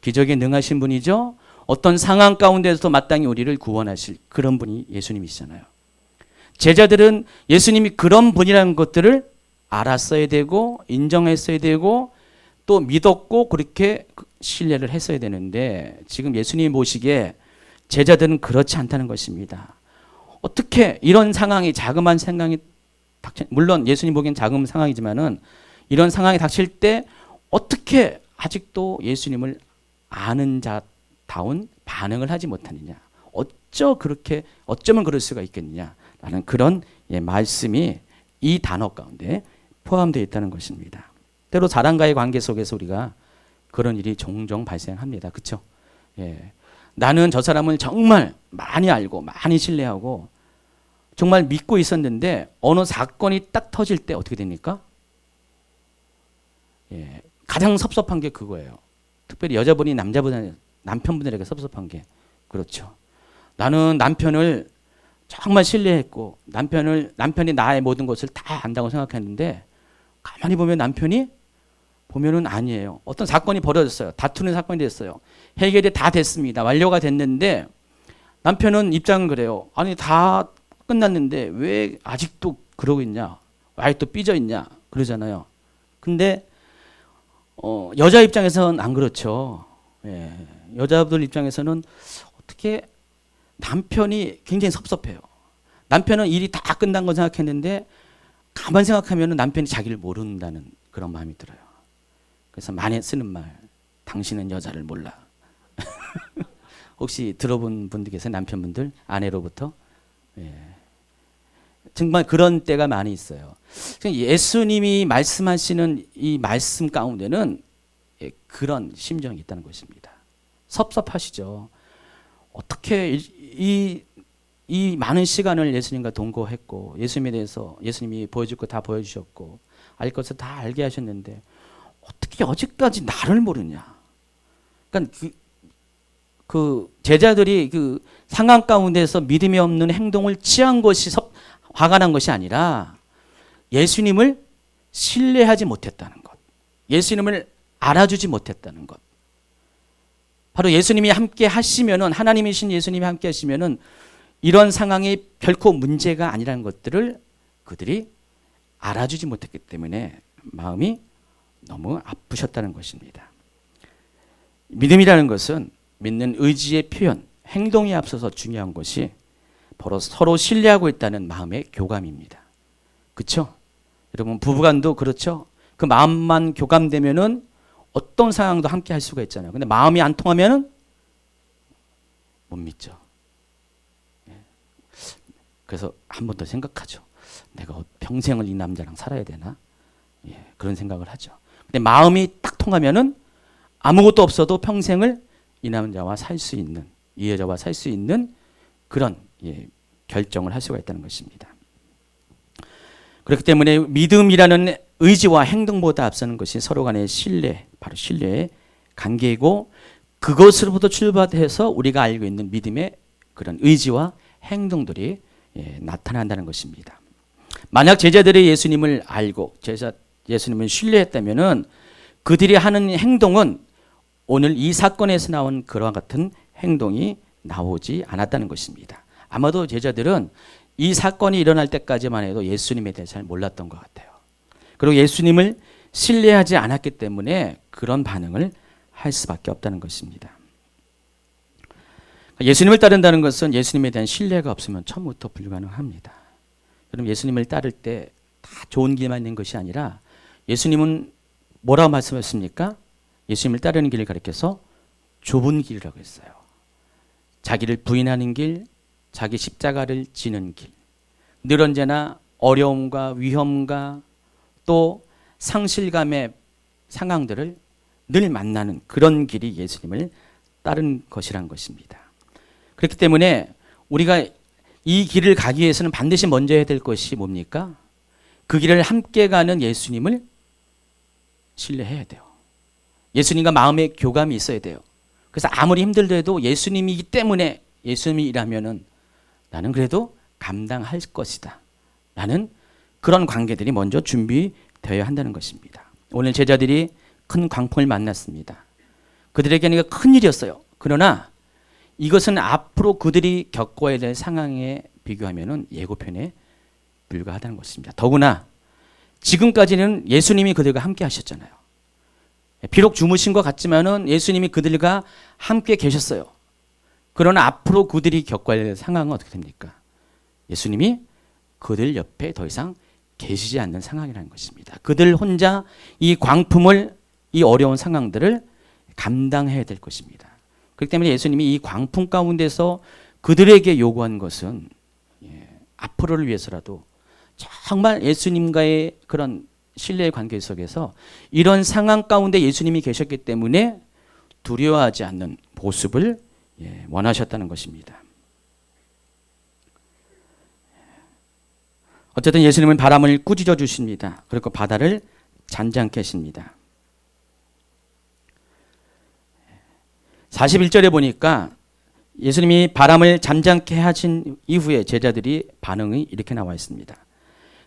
기적에 능하신 분이죠. 어떤 상황 가운데서도 마땅히 우리를 구원하실 그런 분이 예수님이시잖아요. 제자들은 예수님이 그런 분이라는 것들을 알았어야 되고 인정했어야 되고 또 믿었고 그렇게 신뢰를 했어야 되는데, 지금 예수님이 보시기에 제자들은 그렇지 않다는 것입니다. 어떻게 이런 상황이, 자그마한 상황이 물론 예수님 보기엔 작은 상황이지만은 이런 상황이 닥칠 때 어떻게 아직도 예수님을 아는 자다운 반응을 하지 못하느냐, 어쩌면 그럴 수가 있겠느냐라는 그런 말씀이 이 단어 가운데 포함되어 있다는 것입니다. 때로 사람과의 관계 속에서 우리가 그런 일이 종종 발생합니다. 그렇죠? 나는 저 사람을 정말 많이 알고 많이 신뢰하고 정말 믿고 있었는데 어느 사건이 딱 터질 때 어떻게 됩니까? 가장 섭섭한 게 그거예요. 특별히 여자분이 남편분들에게 섭섭한 게 그렇죠. 나는 남편을 정말 신뢰했고 남편이 나의 모든 것을 다 안다고 생각했는데 가만히 보면 남편이 보면은 아니에요. 어떤 사건이 벌어졌어요. 다투는 사건이 됐어요. 해결이 다 됐습니다. 완료가 됐는데 남편은 입장은 그래요. 아니 다 끝났는데 왜 아직도 그러고 있냐? 아직도 삐져 있냐? 그러잖아요. 근데 여자 입장에서는 안 그렇죠. 여자들 입장에서는 어떻게 남편이 굉장히 섭섭해요. 남편은 일이 다 끝난 거 생각했는데 가만 생각하면 남편이 자기를 모른다는 그런 마음이 들어요. 그래서 많이 쓰는 말, 당신은 여자를 몰라. 혹시 들어본 분들 계세요? 남편분들 아내로부터? 정말 그런 때가 많이 있어요. 예수님이 말씀하시는 이 말씀 가운데는 그런 심정이 있다는 것입니다. 섭섭하시죠. 어떻게 이 많은 시간을 예수님과 동거했고 예수님에 대해서 예수님이 보여줄 거 다 보여주셨고 알 것을 다 알게 하셨는데 어떻게 어제까지 나를 모르냐. 그러니까 그 제자들이 그 상황 가운데서 믿음이 없는 행동을 취한 것이 화가 난 것이 아니라 예수님을 신뢰하지 못했다는 것, 예수님을 알아주지 못했다는 것. 바로 예수님이 함께 하시면은, 하나님이신 예수님이 함께 하시면은 이런 상황이 결코 문제가 아니라는 것들을 그들이 알아주지 못했기 때문에 마음이 너무 아프셨다는 것입니다. 믿음이라는 것은 믿는 의지의 표현, 행동에 앞서서 중요한 것이 바로 서로 신뢰하고 있다는 마음의 교감입니다. 그렇죠? 여러분 부부간도 그렇죠? 그 마음만 교감되면은 어떤 상황도 함께 할 수가 있잖아요. 근데 마음이 안 통하면은 못 믿죠. 그래서 한 번 더 생각하죠. 내가 평생을 이 남자랑 살아야 되나? 그런 생각을 하죠. 근데 마음이 딱 통하면은 아무것도 없어도 평생을 이 남자와 살 수 있는, 이 여자와 살 수 있는 그런 결정을 할 수가 있다는 것입니다. 그렇기 때문에 믿음이라는 의지와 행동보다 앞서는 것이 서로 간의 신뢰, 바로 신뢰의 관계이고, 그것으로부터 출발해서 우리가 알고 있는 믿음의 그런 의지와 행동들이 나타난다는 것입니다. 만약 제자들이 예수님을 알고 예수님을 신뢰했다면은 그들이 하는 행동은 오늘 이 사건에서 나온 그와 같은 행동이 나오지 않았다는 것입니다. 아마도 제자들은 이 사건이 일어날 때까지만 해도 예수님에 대해 잘 몰랐던 것 같아요. 그리고 예수님을 신뢰하지 않았기 때문에 그런 반응을 할 수밖에 없다는 것입니다. 예수님을 따른다는 것은 예수님에 대한 신뢰가 없으면 처음부터 불가능합니다. 그럼 예수님을 따를 때 다 좋은 길만 있는 것이 아니라 예수님은 뭐라고 말씀하셨습니까? 예수님을 따르는 길을 가리켜서 좁은 길이라고 했어요. 자기를 부인하는 길, 자기 십자가를 지는 길, 늘 언제나 어려움과 위험과 또 상실감의 상황들을 늘 만나는 그런 길이 예수님을 따른 것이란 것입니다. 그렇기 때문에 우리가 이 길을 가기 위해서는 반드시 먼저 해야 될 것이 뭡니까? 그 길을 함께 가는 예수님을 신뢰해야 돼요. 예수님과 마음의 교감이 있어야 돼요. 그래서 아무리 힘들더라도 예수님이기 때문에 예수님이라면은 나는 그래도 감당할 것이다. 라는 그런 관계들이 먼저 준비되어야 한다는 것입니다. 오늘 제자들이 큰 광풍을 만났습니다. 그들에게는 큰 일이었어요. 그러나 이것은 앞으로 그들이 겪어야 될 상황에 비교하면 예고편에 불과하다는 것입니다. 더구나 지금까지는 예수님이 그들과 함께 하셨잖아요. 비록 주무신 것 같지만은 예수님이 그들과 함께 계셨어요. 그러나 앞으로 그들이 겪어야 될 상황은 어떻게 됩니까? 예수님이 그들 옆에 더 이상 계시지 않는 상황이라는 것입니다. 그들 혼자 이 광풍을, 이 어려운 상황들을 감당해야 될 것입니다. 그렇기 때문에 예수님이 이 광풍 가운데서 그들에게 요구한 것은 앞으로를 위해서라도 정말 예수님과의 그런 신뢰의 관계 속에서 이런 상황 가운데 예수님이 계셨기 때문에 두려워하지 않는 모습을 원하셨다는 것입니다. 어쨌든 예수님은 바람을 꾸짖어 주십니다. 그리고 바다를 잔잔케 하십니다. 41절에 보니까 예수님이 바람을 잠잠케 하신 이후에 제자들이 반응이 이렇게 나와 있습니다.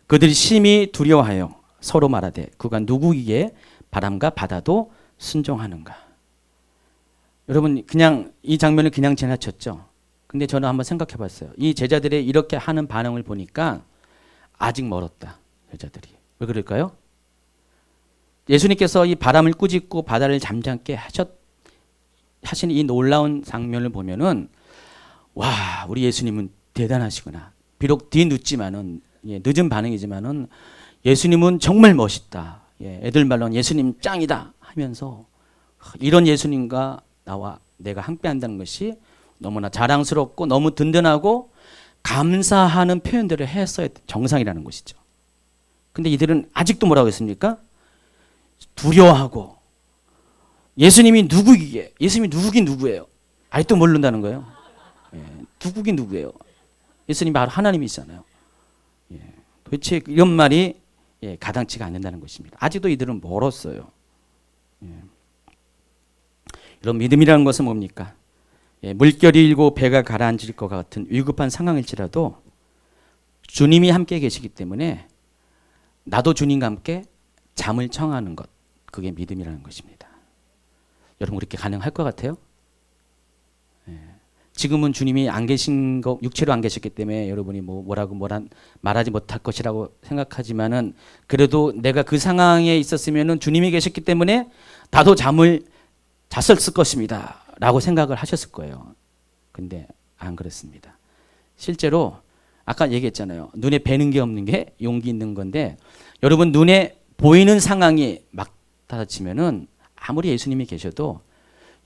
그들이 심히 두려워하여 서로 말하되 그가 누구기에 바람과 바다도 순종하는가. 여러분 그냥 이 장면을 그냥 지나쳤죠. 근데 저는 한번 생각해 봤어요. 이 제자들의 이렇게 하는 반응을 보니까 아직 멀었다. 제자들이. 왜 그럴까요? 예수님께서 이 바람을 꾸짖고 바다를 잠잠케 하신 이 놀라운 장면을 보면은 와, 우리 예수님은 대단하시구나. 비록 뒤늦지만은 늦은 반응이지만은 예수님은 정말 멋있다. 애들 말로는 예수님 짱이다 하면서 이런 예수님과 나와 내가 함께 한다는 것이 너무나 자랑스럽고 너무 든든하고 감사하는 표현들을 했어야 정상이라는 것이죠. 근데 이들은 아직도 뭐라고 했습니까? 두려워하고 예수님이 누구기에, 예수님이 누구긴 누구예요? 아직도 모른다는 거예요. 누구긴 누구예요? 예수님이 바로 하나님이시잖아요. 도대체 이런 말이 가당치가 않는다는 것입니다. 아직도 이들은 멀었어요. 이런 믿음이라는 것은 뭡니까? 물결이 일고 배가 가라앉을 것 같은 위급한 상황일지라도 주님이 함께 계시기 때문에 나도 주님과 함께 잠을 청하는 것, 그게 믿음이라는 것입니다. 여러분 그렇게 가능할 것 같아요? 지금은 주님이 안 계신 거, 육체로 안 계셨기 때문에 여러분이 뭐라고 말하지 못할 것이라고 생각하지만은 그래도 내가 그 상황에 있었으면은 주님이 계셨기 때문에 나도 잠을 잤을 것입니다. 라고 생각을 하셨을 거예요. 근데 안 그렇습니다. 실제로 아까 얘기했잖아요. 눈에 뵈는 게 없는 게 용기 있는 건데 여러분 눈에 보이는 상황이 막 닫아지면은 아무리 예수님이 계셔도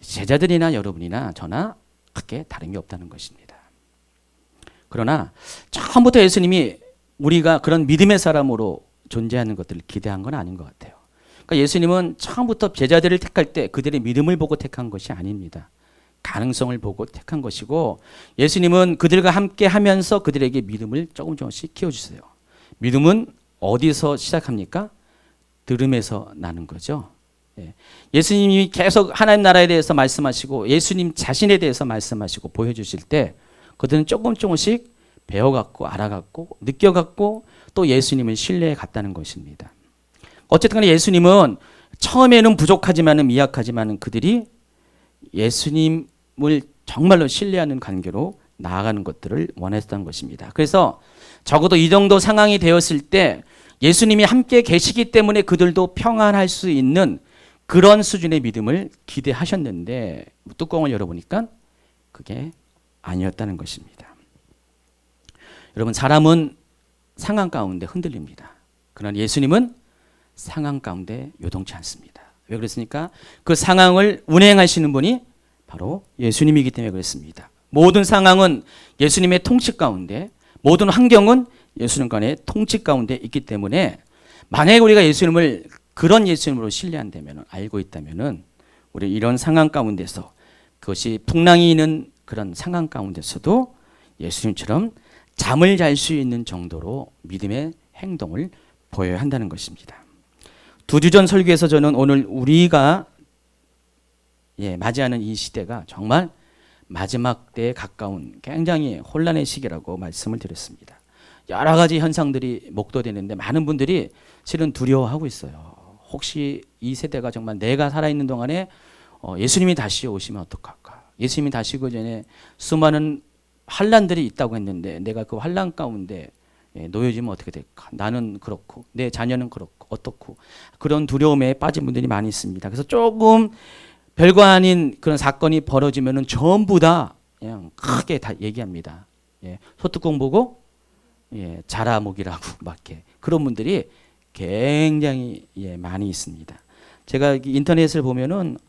제자들이나 여러분이나 저나 크게 다른 게 없다는 것입니다. 그러나 처음부터 예수님이 우리가 그런 믿음의 사람으로 존재하는 것들을 기대한 건 아닌 것 같아요. 그러니까 예수님은 처음부터 제자들을 택할 때 그들의 믿음을 보고 택한 것이 아닙니다. 가능성을 보고 택한 것이고, 예수님은 그들과 함께 하면서 그들에게 믿음을 조금씩 키워주세요. 믿음은 어디서 시작합니까? 들음에서 나는 거죠. 예수님이 계속 하나님 나라에 대해서 말씀하시고 예수님 자신에 대해서 말씀하시고 보여주실 때 그들은 조금씩 배워갖고 알아갖고 느껴갖고 또 예수님을 신뢰해 갔다는 것입니다. 어쨌든 간에 예수님은 처음에는 부족하지만은 미약하지만은 그들이 예수님을 정말로 신뢰하는 관계로 나아가는 것들을 원했던 것입니다. 그래서 적어도 이 정도 상황이 되었을 때 예수님이 함께 계시기 때문에 그들도 평안할 수 있는 그런 수준의 믿음을 기대하셨는데 뚜껑을 열어보니까 그게 아니었다는 것입니다. 여러분, 사람은 상황 가운데 흔들립니다. 그러나 예수님은 상황 가운데 요동치 않습니다. 왜 그랬습니까? 그 상황을 운행하시는 분이 바로 예수님이기 때문에 그랬습니다. 모든 상황은 예수님의 통치 가운데, 모든 환경은 예수님과의 통치 가운데 있기 때문에 만약에 우리가 예수님을 그런 예수님으로 신뢰한다면, 알고 있다면 우리 이런 상황 가운데서, 그것이 풍랑이 있는 그런 상황 가운데서도 예수님처럼 잠을 잘 수 있는 정도로 믿음의 행동을 보여야 한다는 것입니다. 두 주 전 설교에서 저는 오늘 우리가 맞이하는 이 시대가 정말 마지막 때에 가까운 굉장히 혼란의 시기라고 말씀을 드렸습니다. 여러 가지 현상들이 목도되는데 많은 분들이 실은 두려워하고 있어요. 혹시 이 세대가 정말 내가 살아있는 동안에 예수님이 다시 오시면 어떡할까? 예수님이 다시 오기 전에 수많은 환란들이 있다고 했는데 내가 그 환란 가운데 놓여지면 어떻게 될까? 나는 그렇고 내 자녀는 그렇고 어떻고, 그런 두려움에 빠진 분들이 많이 있습니다. 그래서 조금 별거 아닌 그런 사건이 벌어지면은 전부 다 그냥 크게 다 얘기합니다. 소뚜껑 보고 자라목이라고 막 이렇게, 그런 분들이 굉장히 많이 있습니다. 제가 인터넷을 보면은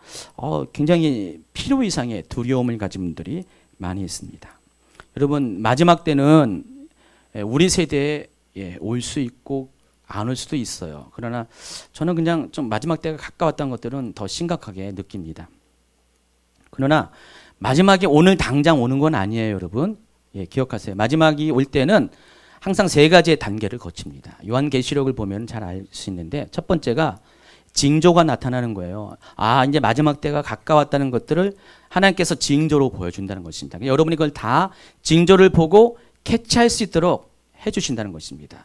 굉장히 필요 이상의 두려움을 가진 분들이 많이 있습니다. 여러분, 마지막 때는 우리 세대에 올 수 있고 안 올 수도 있어요. 그러나 저는 그냥 좀 마지막 때가 가까웠던 것들은 더 심각하게 느낍니다. 그러나 마지막에 오늘 당장 오는 건 아니에요, 여러분. 기억하세요. 마지막이 올 때는 항상 세 가지의 단계를 거칩니다. 요한계시록을 보면 잘 알 수 있는데, 첫 번째가 징조가 나타나는 거예요. 이제 마지막 때가 가까웠다는 것들을 하나님께서 징조로 보여준다는 것입니다. 여러분이 그걸 다 징조를 보고 캐치할 수 있도록 해주신다는 것입니다.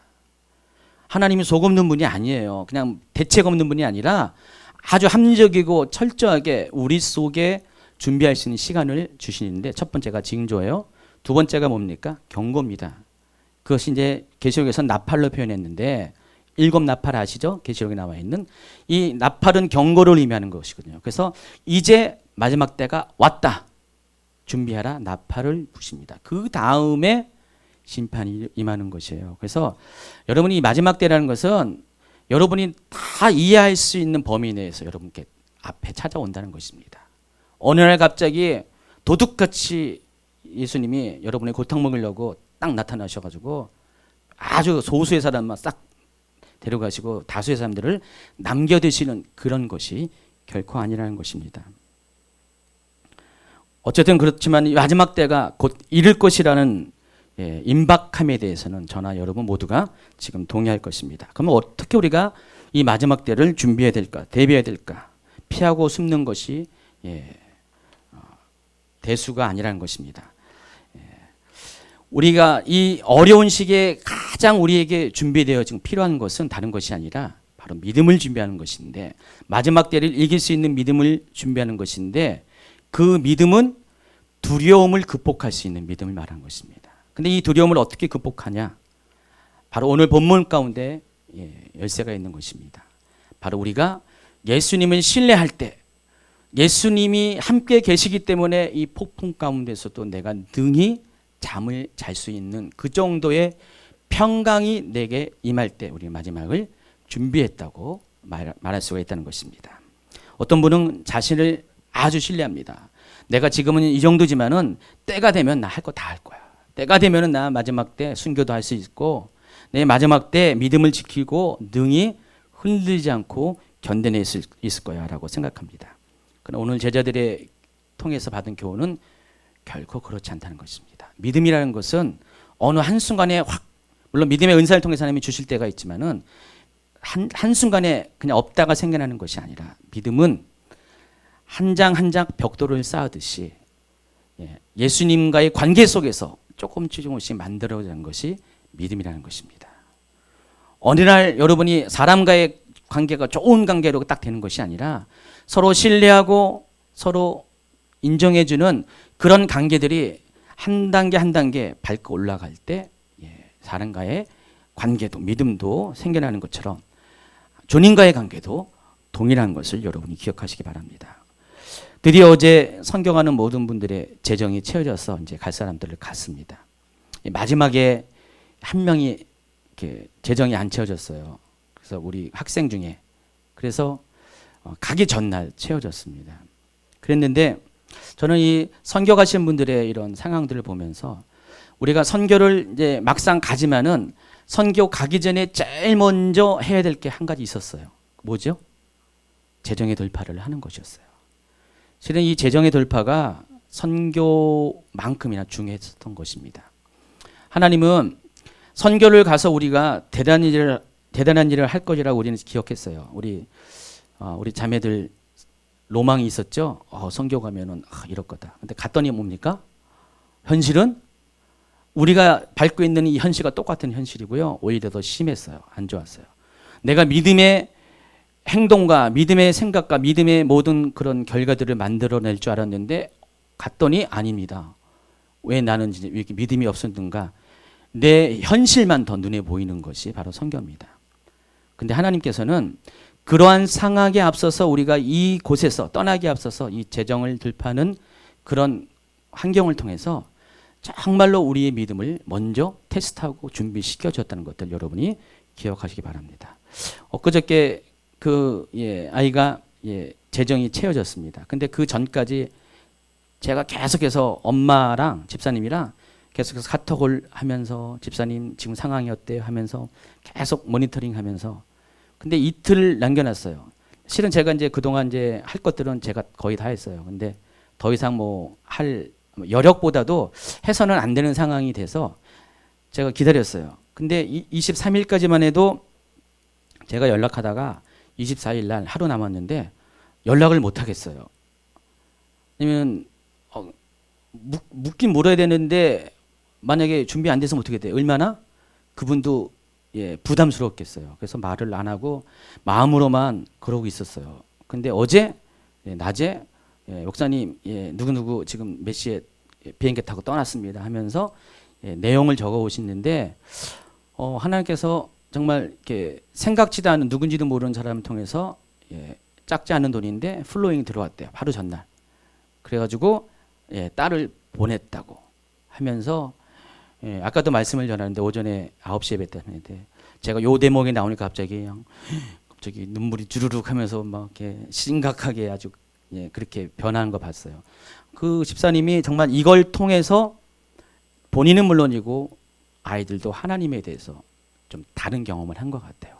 하나님이 속 없는 분이 아니에요. 그냥 대책 없는 분이 아니라 아주 합리적이고 철저하게 우리 속에 준비할 수 있는 시간을 주시는데, 첫 번째가 징조예요. 두 번째가 뭡니까? 경고입니다. 그것이 이제 계시록에서 나팔로 표현했는데, 7 나팔 아시죠? 계시록에 나와 있는 이 나팔은 경고를 의미하는 것이거든요. 그래서 이제 마지막 때가 왔다, 준비하라, 나팔을 부십니다. 그 다음에 심판이 임하는 것이에요. 그래서 여러분이 이 마지막 때라는 것은 여러분이 다 이해할 수 있는 범위 내에서 여러분께 앞에 찾아온다는 것입니다. 어느 날 갑자기 도둑같이 예수님이 여러분의 골탕 먹으려고 딱 나타나셔가지고 아주 소수의 사람만 싹 데려가시고 다수의 사람들을 남겨두시는 그런 것이 결코 아니라는 것입니다. 어쨌든 그렇지만 마지막 때가 곧 이를 것이라는 임박함에 대해서는 저나 여러분 모두가 지금 동의할 것입니다. 그러면 어떻게 우리가 이 마지막 때를 준비해야 될까, 대비해야 될까? 피하고 숨는 것이 대수가 아니라는 것입니다. 우리가 이 어려운 시기에 가장 우리에게 준비되어 지금 필요한 것은 다른 것이 아니라 바로 믿음을 준비하는 것인데, 마지막 때를 이길 수 있는 믿음을 준비하는 것인데, 그 믿음은 두려움을 극복할 수 있는 믿음을 말하는 것입니다. 근데 이 두려움을 어떻게 극복하냐? 바로 오늘 본문 가운데 열쇠가 있는 것입니다. 바로 우리가 예수님을 신뢰할 때, 예수님이 함께 계시기 때문에 이 폭풍 가운데서도 내가 능히 잠을 잘 수 있는 그 정도의 평강이 내게 임할 때 우리 마지막을 준비했다고 말할 수가 있다는 것입니다. 어떤 분은 자신을 아주 신뢰합니다. 내가 지금은 이 정도지만은 때가 되면 나 할 거 다 할 거야. 때가 되면은 나 마지막 때 순교도 할 수 있고 내 마지막 때 믿음을 지키고 능히 흔들리지 않고 견뎌낼 수 있을 거야라고 생각합니다. 그러나 오늘 제자들의 통해서 받은 교훈은 결코 그렇지 않다는 것입니다. 믿음이라는 것은 어느 한순간에 확, 물론 믿음의 은사를 통해서 하나님이 주실 때가 있지만은 한순간에 그냥 없다가 생겨나는 것이 아니라 믿음은 한 장 한 장 벽돌을 쌓듯이 예수님과의 관계 속에서 조금씩 만들어진 것이 믿음이라는 것입니다. 어느 날 여러분이 사람과의 관계가 좋은 관계로 딱 되는 것이 아니라 서로 신뢰하고 서로 인정해주는 그런 관계들이 한 단계 한 단계 밟고 올라갈 때 사람과의 관계도 믿음도 생겨나는 것처럼 주님과의 관계도 동일한 것을 여러분이 기억하시기 바랍니다. 드디어 어제 선교하는 모든 분들의 재정이 채워져서 이제 갈 사람들을 갔습니다. 마지막에 한 명이 이렇게 재정이 안 채워졌어요. 그래서 우리 학생 중에 그래서 가기 전날 채워졌습니다. 그랬는데 저는 이 선교 가신 분들의 이런 상황들을 보면서 우리가 선교를 이제 막상 가지만은 선교 가기 전에 제일 먼저 해야 될 게 한 가지 있었어요. 뭐죠? 재정의 돌파를 하는 것이었어요. 실은 이 재정의 돌파가 선교만큼이나 중요했었던 것입니다. 하나님은 선교를 가서 우리가 대단한 일을 할 것이라고 우리는 기억했어요. 우리 자매들 로망이 있었죠. 선교 가면은 이럴 거다. 근데 갔더니 뭡니까? 현실은 우리가 밟고 있는 이 현실과 똑같은 현실이고요. 오히려 더 심했어요. 안 좋았어요. 내가 믿음의 행동과 믿음의 생각과 믿음의 모든 그런 결과들을 만들어낼 줄 알았는데 갔더니 아닙니다. 왜 나는 이제 왜 이렇게 믿음이 없었는가? 내 현실만 더 눈에 보이는 것이 바로 선교입니다. 근데 하나님께서는 그러한 상황에 앞서서 우리가 이곳에서 떠나기에 앞서서 이 재정을 들파는 그런 환경을 통해서 정말로 우리의 믿음을 먼저 테스트하고 준비시켜 줬다는 것들 여러분이 기억하시기 바랍니다. 엊그저께 아이가 재정이 채워졌습니다. 근데 그 전까지 제가 계속해서 엄마랑 집사님이랑 계속해서 카톡을 하면서 집사님 지금 상황이 어때요 하면서 계속 모니터링 하면서 근데 이틀 남겨놨어요. 실은 제가 이제 그동안 이제 할 것들은 제가 거의 다 했어요. 근데 더 이상 할 여력보다도 해서는 안 되는 상황이 돼서 제가 기다렸어요. 근데 23일까지만 해도 제가 연락하다가 24일 날 하루 남았는데 연락을 못 하겠어요. 왜냐면 묻긴 물어야 되는데 만약에 준비 안 돼서 어떻게 돼? 얼마나 그분도 부담스럽겠어요. 그래서 말을 안 하고 마음으로만 그러고 있었어요. 근데 어제 낮에 목사님 누구누구 지금 몇 시에 비행기 타고 떠났습니다 하면서 내용을 적어 오시는데 하나님께서 정말 이렇게 생각지도 않은 누군지도 모르는 사람을 통해서 작지 않은 돈인데 플로잉이 들어왔대요. 하루 전날. 그래가지고 딸을 보냈다고 하면서 아까도 말씀을 전하는데 오전에 9시에 뵀다는데 제가 요 대목에 나오니까 갑자기 눈물이 주르륵 하면서 막 이렇게 심각하게 아주 그렇게 변하는 거 봤어요. 그 집사님이 정말 이걸 통해서 본인은 물론이고 아이들도 하나님에 대해서 좀 다른 경험을 한 것 같아요.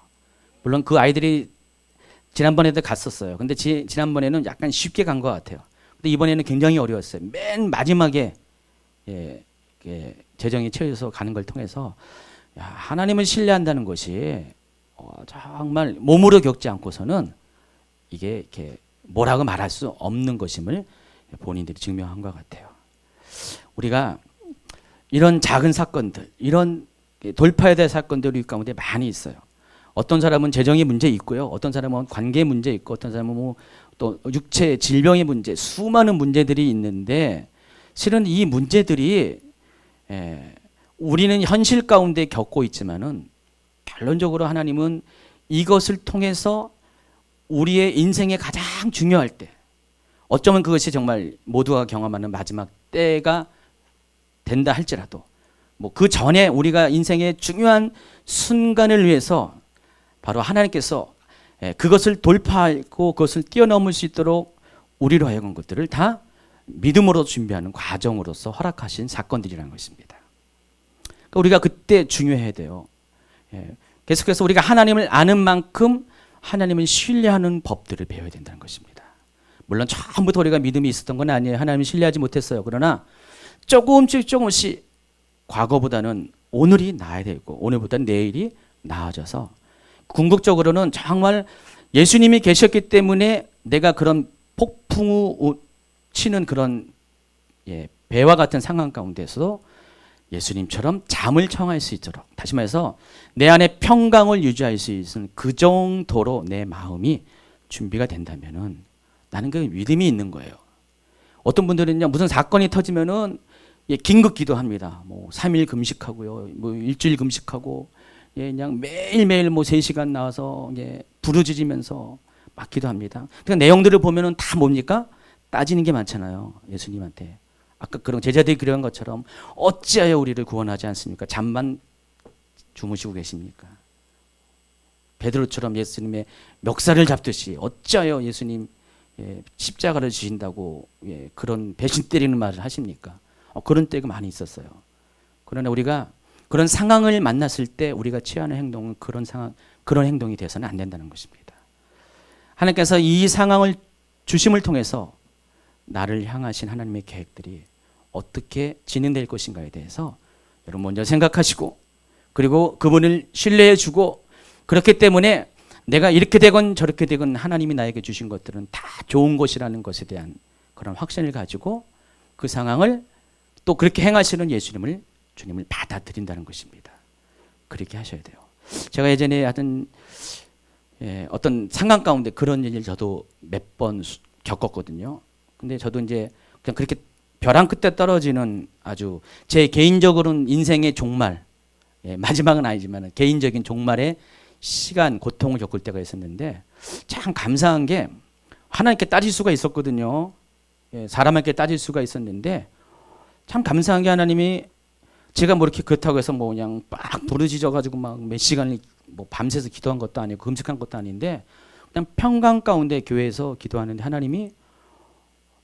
물론 그 아이들이 지난번에도 갔었어요. 근데 지난번에는 약간 쉽게 간 것 같아요. 근데 이번에는 굉장히 어려웠어요. 맨 마지막에 재정이 채워져서 가는 걸 통해서 하나님을 신뢰한다는 것이 정말 몸으로 겪지 않고서는 이게 이렇게 뭐라고 말할 수 없는 것임을 본인들이 증명한 것 같아요. 우리가 이런 작은 사건들, 이런 돌파해야 될 사건들이 가운데 많이 있어요. 어떤 사람은 재정의 문제 있고요. 어떤 사람은 관계 문제 있고 어떤 사람은 또 육체 질병의 문제, 수많은 문제들이 있는데 실은 이 문제들이 우리는 현실 가운데 겪고 있지만은 결론적으로 하나님은 이것을 통해서 우리의 인생에 가장 중요할 때 어쩌면 그것이 정말 모두가 경험하는 마지막 때가 된다 할지라도 그 전에 우리가 인생의 중요한 순간을 위해서 바로 하나님께서 그것을 돌파하고 그것을 뛰어넘을 수 있도록 우리로 하여금 것들을 다 믿음으로 준비하는 과정으로서 허락하신 사건들이라는 것입니다. 그러니까 우리가 그때 중요해야 돼요. 계속해서 우리가 하나님을 아는 만큼 하나님을 신뢰하는 법들을 배워야 된다는 것입니다. 물론 처음부터 우리가 믿음이 있었던 건 아니에요. 하나님을 신뢰하지 못했어요. 그러나 조금씩 과거보다는 오늘이 나아야 되고 오늘보다는 내일이 나아져서 궁극적으로는 정말 예수님이 계셨기 때문에 내가 그런 폭풍우 치는 그런 배와 같은 상황 가운데서도 예수님처럼 잠을 청할 수 있도록, 다시 말해서 내 안에 평강을 유지할 수 있는 그 정도로 내 마음이 준비가 된다면은 나는 그 믿음이 있는 거예요. 어떤 분들은요, 무슨 사건이 터지면은 긴급 기도합니다. 뭐 3일 금식하고요, 뭐 일주일 금식하고, 그냥 매일매일 뭐 3시간 나와서 부르짖으면서 막 기도합니다. 그 내용들을 보면은 다 뭡니까? 따지는 게 많잖아요. 예수님한테. 아까 그런 제자들이 그런 것처럼 어찌하여 우리를 구원하지 않습니까? 잠만 주무시고 계십니까? 베드로처럼 예수님의 멱살을 잡듯이 어찌하여 예수님 십자가를 지신다고 그런 배신 때리는 말을 하십니까? 그런 때가 많이 있었어요. 그러나 우리가 그런 상황을 만났을 때 우리가 취하는 행동은 그런 행동이 돼서는 안 된다는 것입니다. 하나님께서 이 상황을 주심을 통해서 나를 향하신 하나님의 계획들이 어떻게 진행될 것인가에 대해서 여러분 먼저 생각하시고, 그리고 그분을 신뢰해주고, 그렇기 때문에 내가 이렇게 되건 저렇게 되건 하나님이 나에게 주신 것들은 다 좋은 것이라는 것에 대한 그런 확신을 가지고 그 상황을 또 그렇게 행하시는 주님을 받아들인다는 것입니다. 그렇게 하셔야 돼요. 제가 예전에 하던 어떤 상황 가운데 그런 일을 저도 몇 번 겪었거든요. 근데 저도 이제 그냥 그렇게 벼랑 끝에 떨어지는 아주 제 개인적으로는 인생의 종말, 마지막은 아니지만 개인적인 종말의 시간, 고통을 겪을 때가 있었는데 참 감사한 게 하나님께 따질 수가 있었거든요. 사람에게 따질 수가 있었는데 참 감사한 게 하나님이 제가 뭐 이렇게 그렇다고 해서 뭐 그냥 빡 부르짖어가지고 막 몇 시간을 뭐 밤새서 기도한 것도 아니고 금식한 것도 아닌데 그냥 평강 가운데 교회에서 기도하는데 하나님이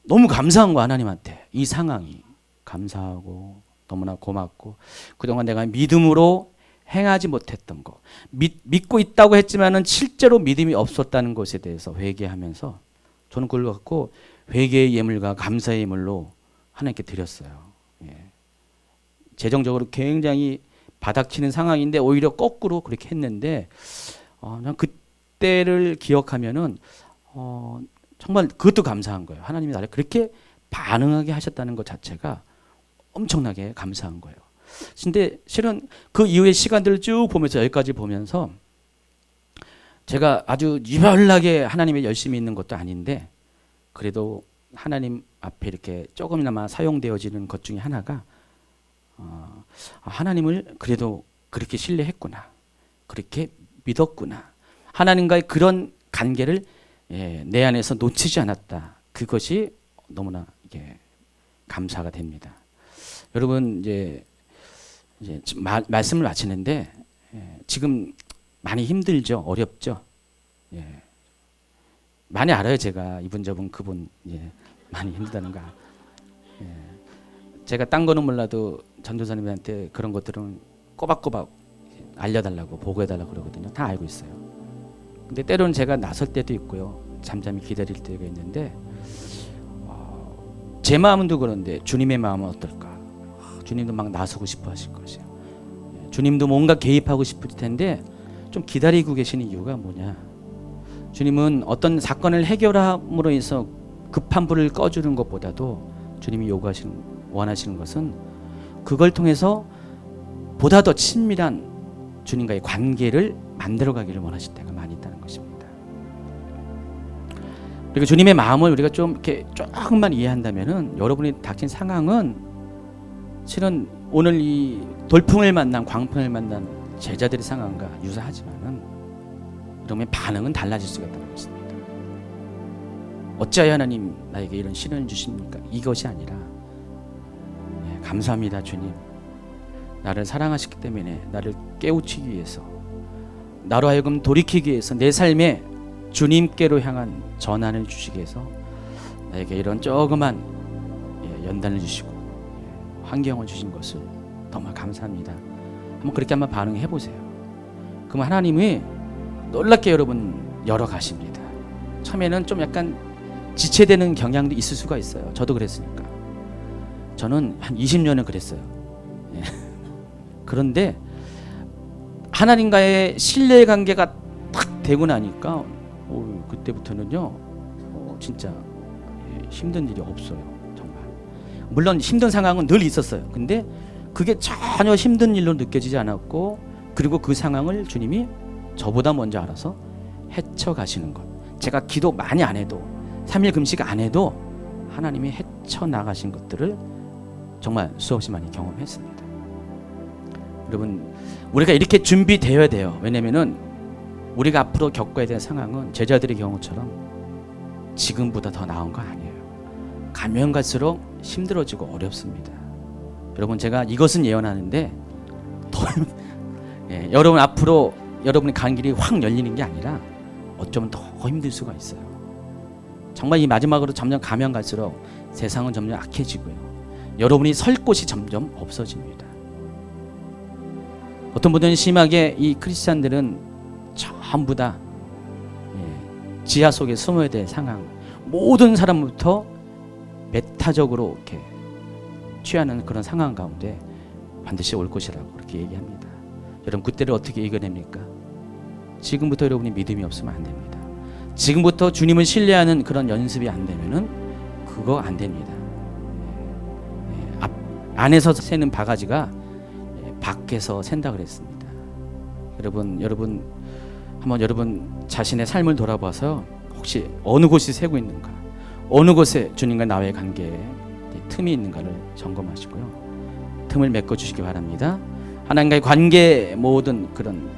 너무 감사한 거, 하나님한테 이 상황이 감사하고 너무나 고맙고 그동안 내가 믿음으로 행하지 못했던 거, 믿고 있다고 했지만은 실제로 믿음이 없었다는 것에 대해서 회개하면서 저는 그걸 갖고 회개의 예물과 감사의 예물로 하나님께 드렸어요. 재정적으로 굉장히 바닥치는 상황인데 오히려 거꾸로 그렇게 했는데 난 그때를 기억하면은 정말 그것도 감사한 거예요. 하나님이 나를 그렇게 반응하게 하셨다는 것 자체가 엄청나게 감사한 거예요. 근데 실은 그 이후의 시간들을 쭉 보면서 여기까지 보면서 제가 아주 유별나게 하나님의 열심히 있는 것도 아닌데 그래도 하나님 앞에 이렇게 조금이나마 사용되어지는 것 중에 하나가 하나님을 그래도 그렇게 신뢰했구나, 그렇게 믿었구나, 하나님과의 그런 관계를 내 안에서 놓치지 않았다. 그것이 너무나 감사가 됩니다. 여러분 이제 말씀을 마치는데 지금 많이 힘들죠, 어렵죠. 많이 알아요. 제가 이분 저분 그분 많이 힘들다는 거. 제가 딴 거는 몰라도 전도사님한테 그런 것들은 꼬박꼬박 알려달라고 보고해달라고 그러거든요. 다 알고 있어요. 근데 때로는 제가 나설 때도 있고요, 잠잠히 기다릴 때가 있는데 제 마음도 그런데 주님의 마음은 어떨까? 주님도 막 나서고 싶어 하실 것이에요. 주님도 뭔가 개입하고 싶을 텐데 좀 기다리고 계시는 이유가 뭐냐? 주님은 어떤 사건을 해결함으로 해서 급한 불을 꺼주는 것보다도 주님이 원하시는 것은 그걸 통해서 보다 더 친밀한 주님과의 관계를 만들어가기를 원하실 때가 많이 있다는 것입니다. 그리고 주님의 마음을 우리가 좀 이렇게 조금만 이해한다면은 여러분이 닥친 상황은 실은 오늘 이 돌풍을 만난, 광풍을 만난 제자들의 상황과 유사하지만은 그러면 반응은 달라질 수가 있다는 것입니다. 어찌하여 하나님 나에게 이런 시련을 주십니까? 이것이 아니라 감사합니다 주님, 나를 사랑하시기 때문에 나를 깨우치기 위해서 나로 하여금 돌이키기 위해서 내 삶에 주님께로 향한 전환을 주시기 위해서 나에게 이런 조그만 연단을 주시고 환경을 주신 것을 정말 감사합니다. 한번 그렇게 한번 반응해 보세요. 그럼 하나님이 놀랍게 여러분 열어가십니다. 처음에는 좀 약간 지체되는 경향도 있을 수가 있어요. 저도 그랬으니까. 저는 한 20년은 그랬어요. 그런데 하나님과의 신뢰관계가 딱 되고 나니까 그때부터는요 진짜 힘든 일이 없어요. 정말. 물론 힘든 상황은 늘 있었어요. 근데 그게 전혀 힘든 일로 느껴지지 않았고, 그리고 그 상황을 주님이 저보다 먼저 알아서 헤쳐가시는 것. 제가 기도 많이 안 해도 3일 금식 안 해도 하나님이 헤쳐나가신 것들을 정말 수없이 많이 경험했습니다. 여러분, 우리가 이렇게 준비되어야 돼요. 왜냐면은 우리가 앞으로 겪어야 될 상황은 제자들의 경우처럼 지금보다 더 나은 거 아니에요. 가면 갈수록 힘들어지고 어렵습니다. 여러분, 제가 이것은 예언하는데 여러분 앞으로 여러분이 가는 길이 확 열리는 게 아니라 어쩌면 더 힘들 수가 있어요. 정말 이 마지막으로 점점 가면 갈수록 세상은 점점 악해지고요. 여러분이 설 곳이 점점 없어집니다. 어떤 분들은 심하게 이 크리스찬들은 전부 다 지하 속에 숨어야 될 상황, 모든 사람부터 메타적으로 이렇게 취하는 그런 상황 가운데 반드시 올 것이라고 그렇게 얘기합니다. 여러분, 그때를 어떻게 이겨냅니까? 지금부터 여러분이 믿음이 없으면 안 됩니다. 지금부터 주님을 신뢰하는 그런 연습이 안 되면은 그거 안 됩니다. 안에서 새는 바가지가 밖에서 샌다 그랬습니다. 여러분 한번 여러분 자신의 삶을 돌아봐서 혹시 어느 곳이 새고 있는가, 어느 곳에 주님과 나의 관계에 틈이 있는가를 점검하시고요. 틈을 메꿔 주시기 바랍니다. 하나님과의 관계 모든 그런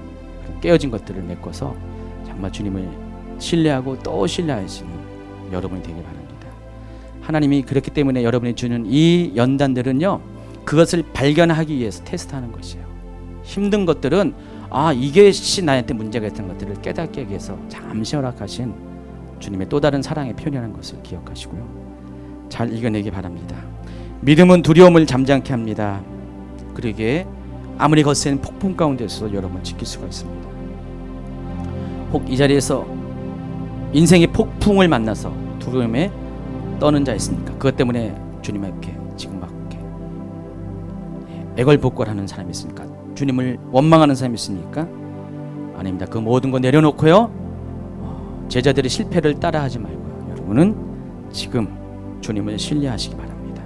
깨어진 것들을 메꿔서 정말 주님을 신뢰하고 또 신뢰하시는 여러분이 되길 바랍니다. 하나님이 그렇기 때문에 여러분이 주는 이 연단들은요, 그것을 발견하기 위해서 테스트하는 것이에요. 힘든 것들은 이게 나한테 문제가 있던 것들을 깨닫게 위해서 잠시 허락하신 주님의 또 다른 사랑의 표현이라는 것을 기억하시고요. 잘 이겨내기 바랍니다. 믿음은 두려움을 잠잠케 합니다. 그러기에 아무리 거센 폭풍 가운데서 여러분 지킬 수가 있습니다. 혹 이 자리에서 인생의 폭풍을 만나서 두려움에 떠는 자 있습니까? 그것 때문에 주님 앞에 지금 막 애걸복걸하는 사람이 있습니까? 주님을 원망하는 사람이 있습니까? 아닙니다. 그 모든 거 내려놓고요, 제자들의 실패를 따라하지 말고요, 여러분은 지금 주님을 신뢰하시기 바랍니다.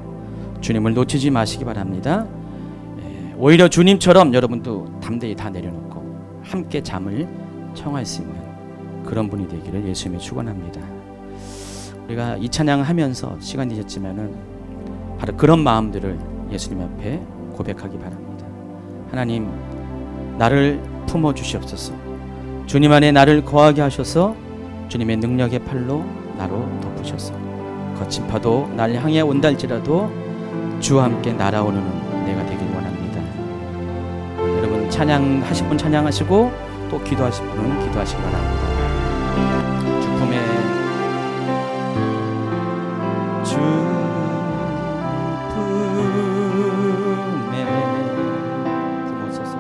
주님을 놓치지 마시기 바랍니다. 오히려 주님처럼 여러분도 담대히 다 내려놓고 함께 잠을 청할 수 있는 그런 분이 되기를 예수님이 축원합니다. 우리가 이 찬양을 하면서 시간이 늦었지만은 바로 그런 마음들을 예수님 앞에 고백하기 바랍니다. 하나님, 나를 품어 주시옵소서. 주님 안에 나를 거하게 하셔서 주님의 능력의 팔로 나로 덮으셔서 거친 파도 날 향해 온다 할지라도 주와 함께 날아오는 내가 되길 원합니다. 여러분, 찬양하실 분 찬양하시고 또 기도하실 분은 기도하시기 바랍니다. 주품에 품으소서.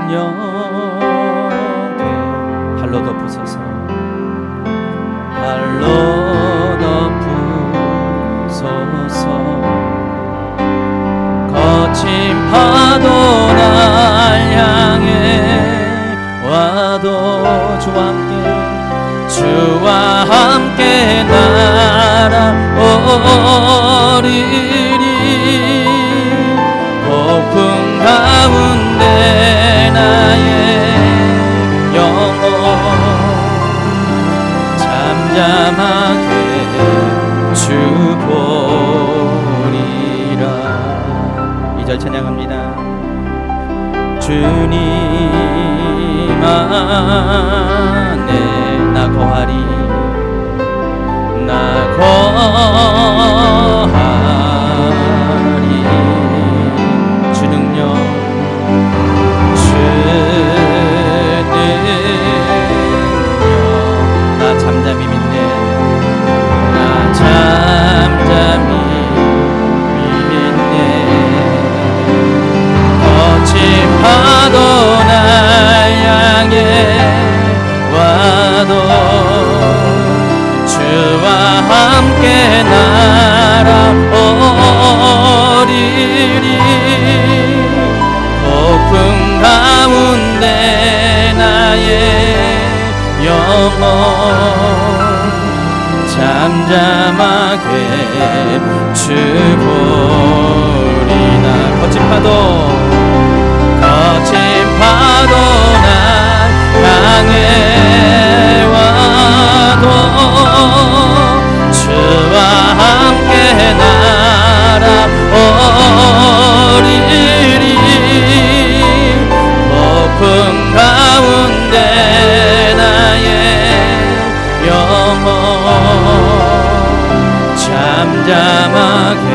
능력에 발로 덮으소서. 발로 덮으소서. 거친 파도 날 향해 와도 주와 함께 날아오리니 폭풍 가운데 나의 영혼 잠잠하게 주 보리라. 2절 찬양합니다. 주님 안에 나 거하리 함께 날아오리리. 폭풍 가운데 나의 영혼 잠잠하게 주보리나. 거친 파도 날 향해 와도 주와 함께 날아오리리. 폭풍 가운데 나의 영혼 잠잠하게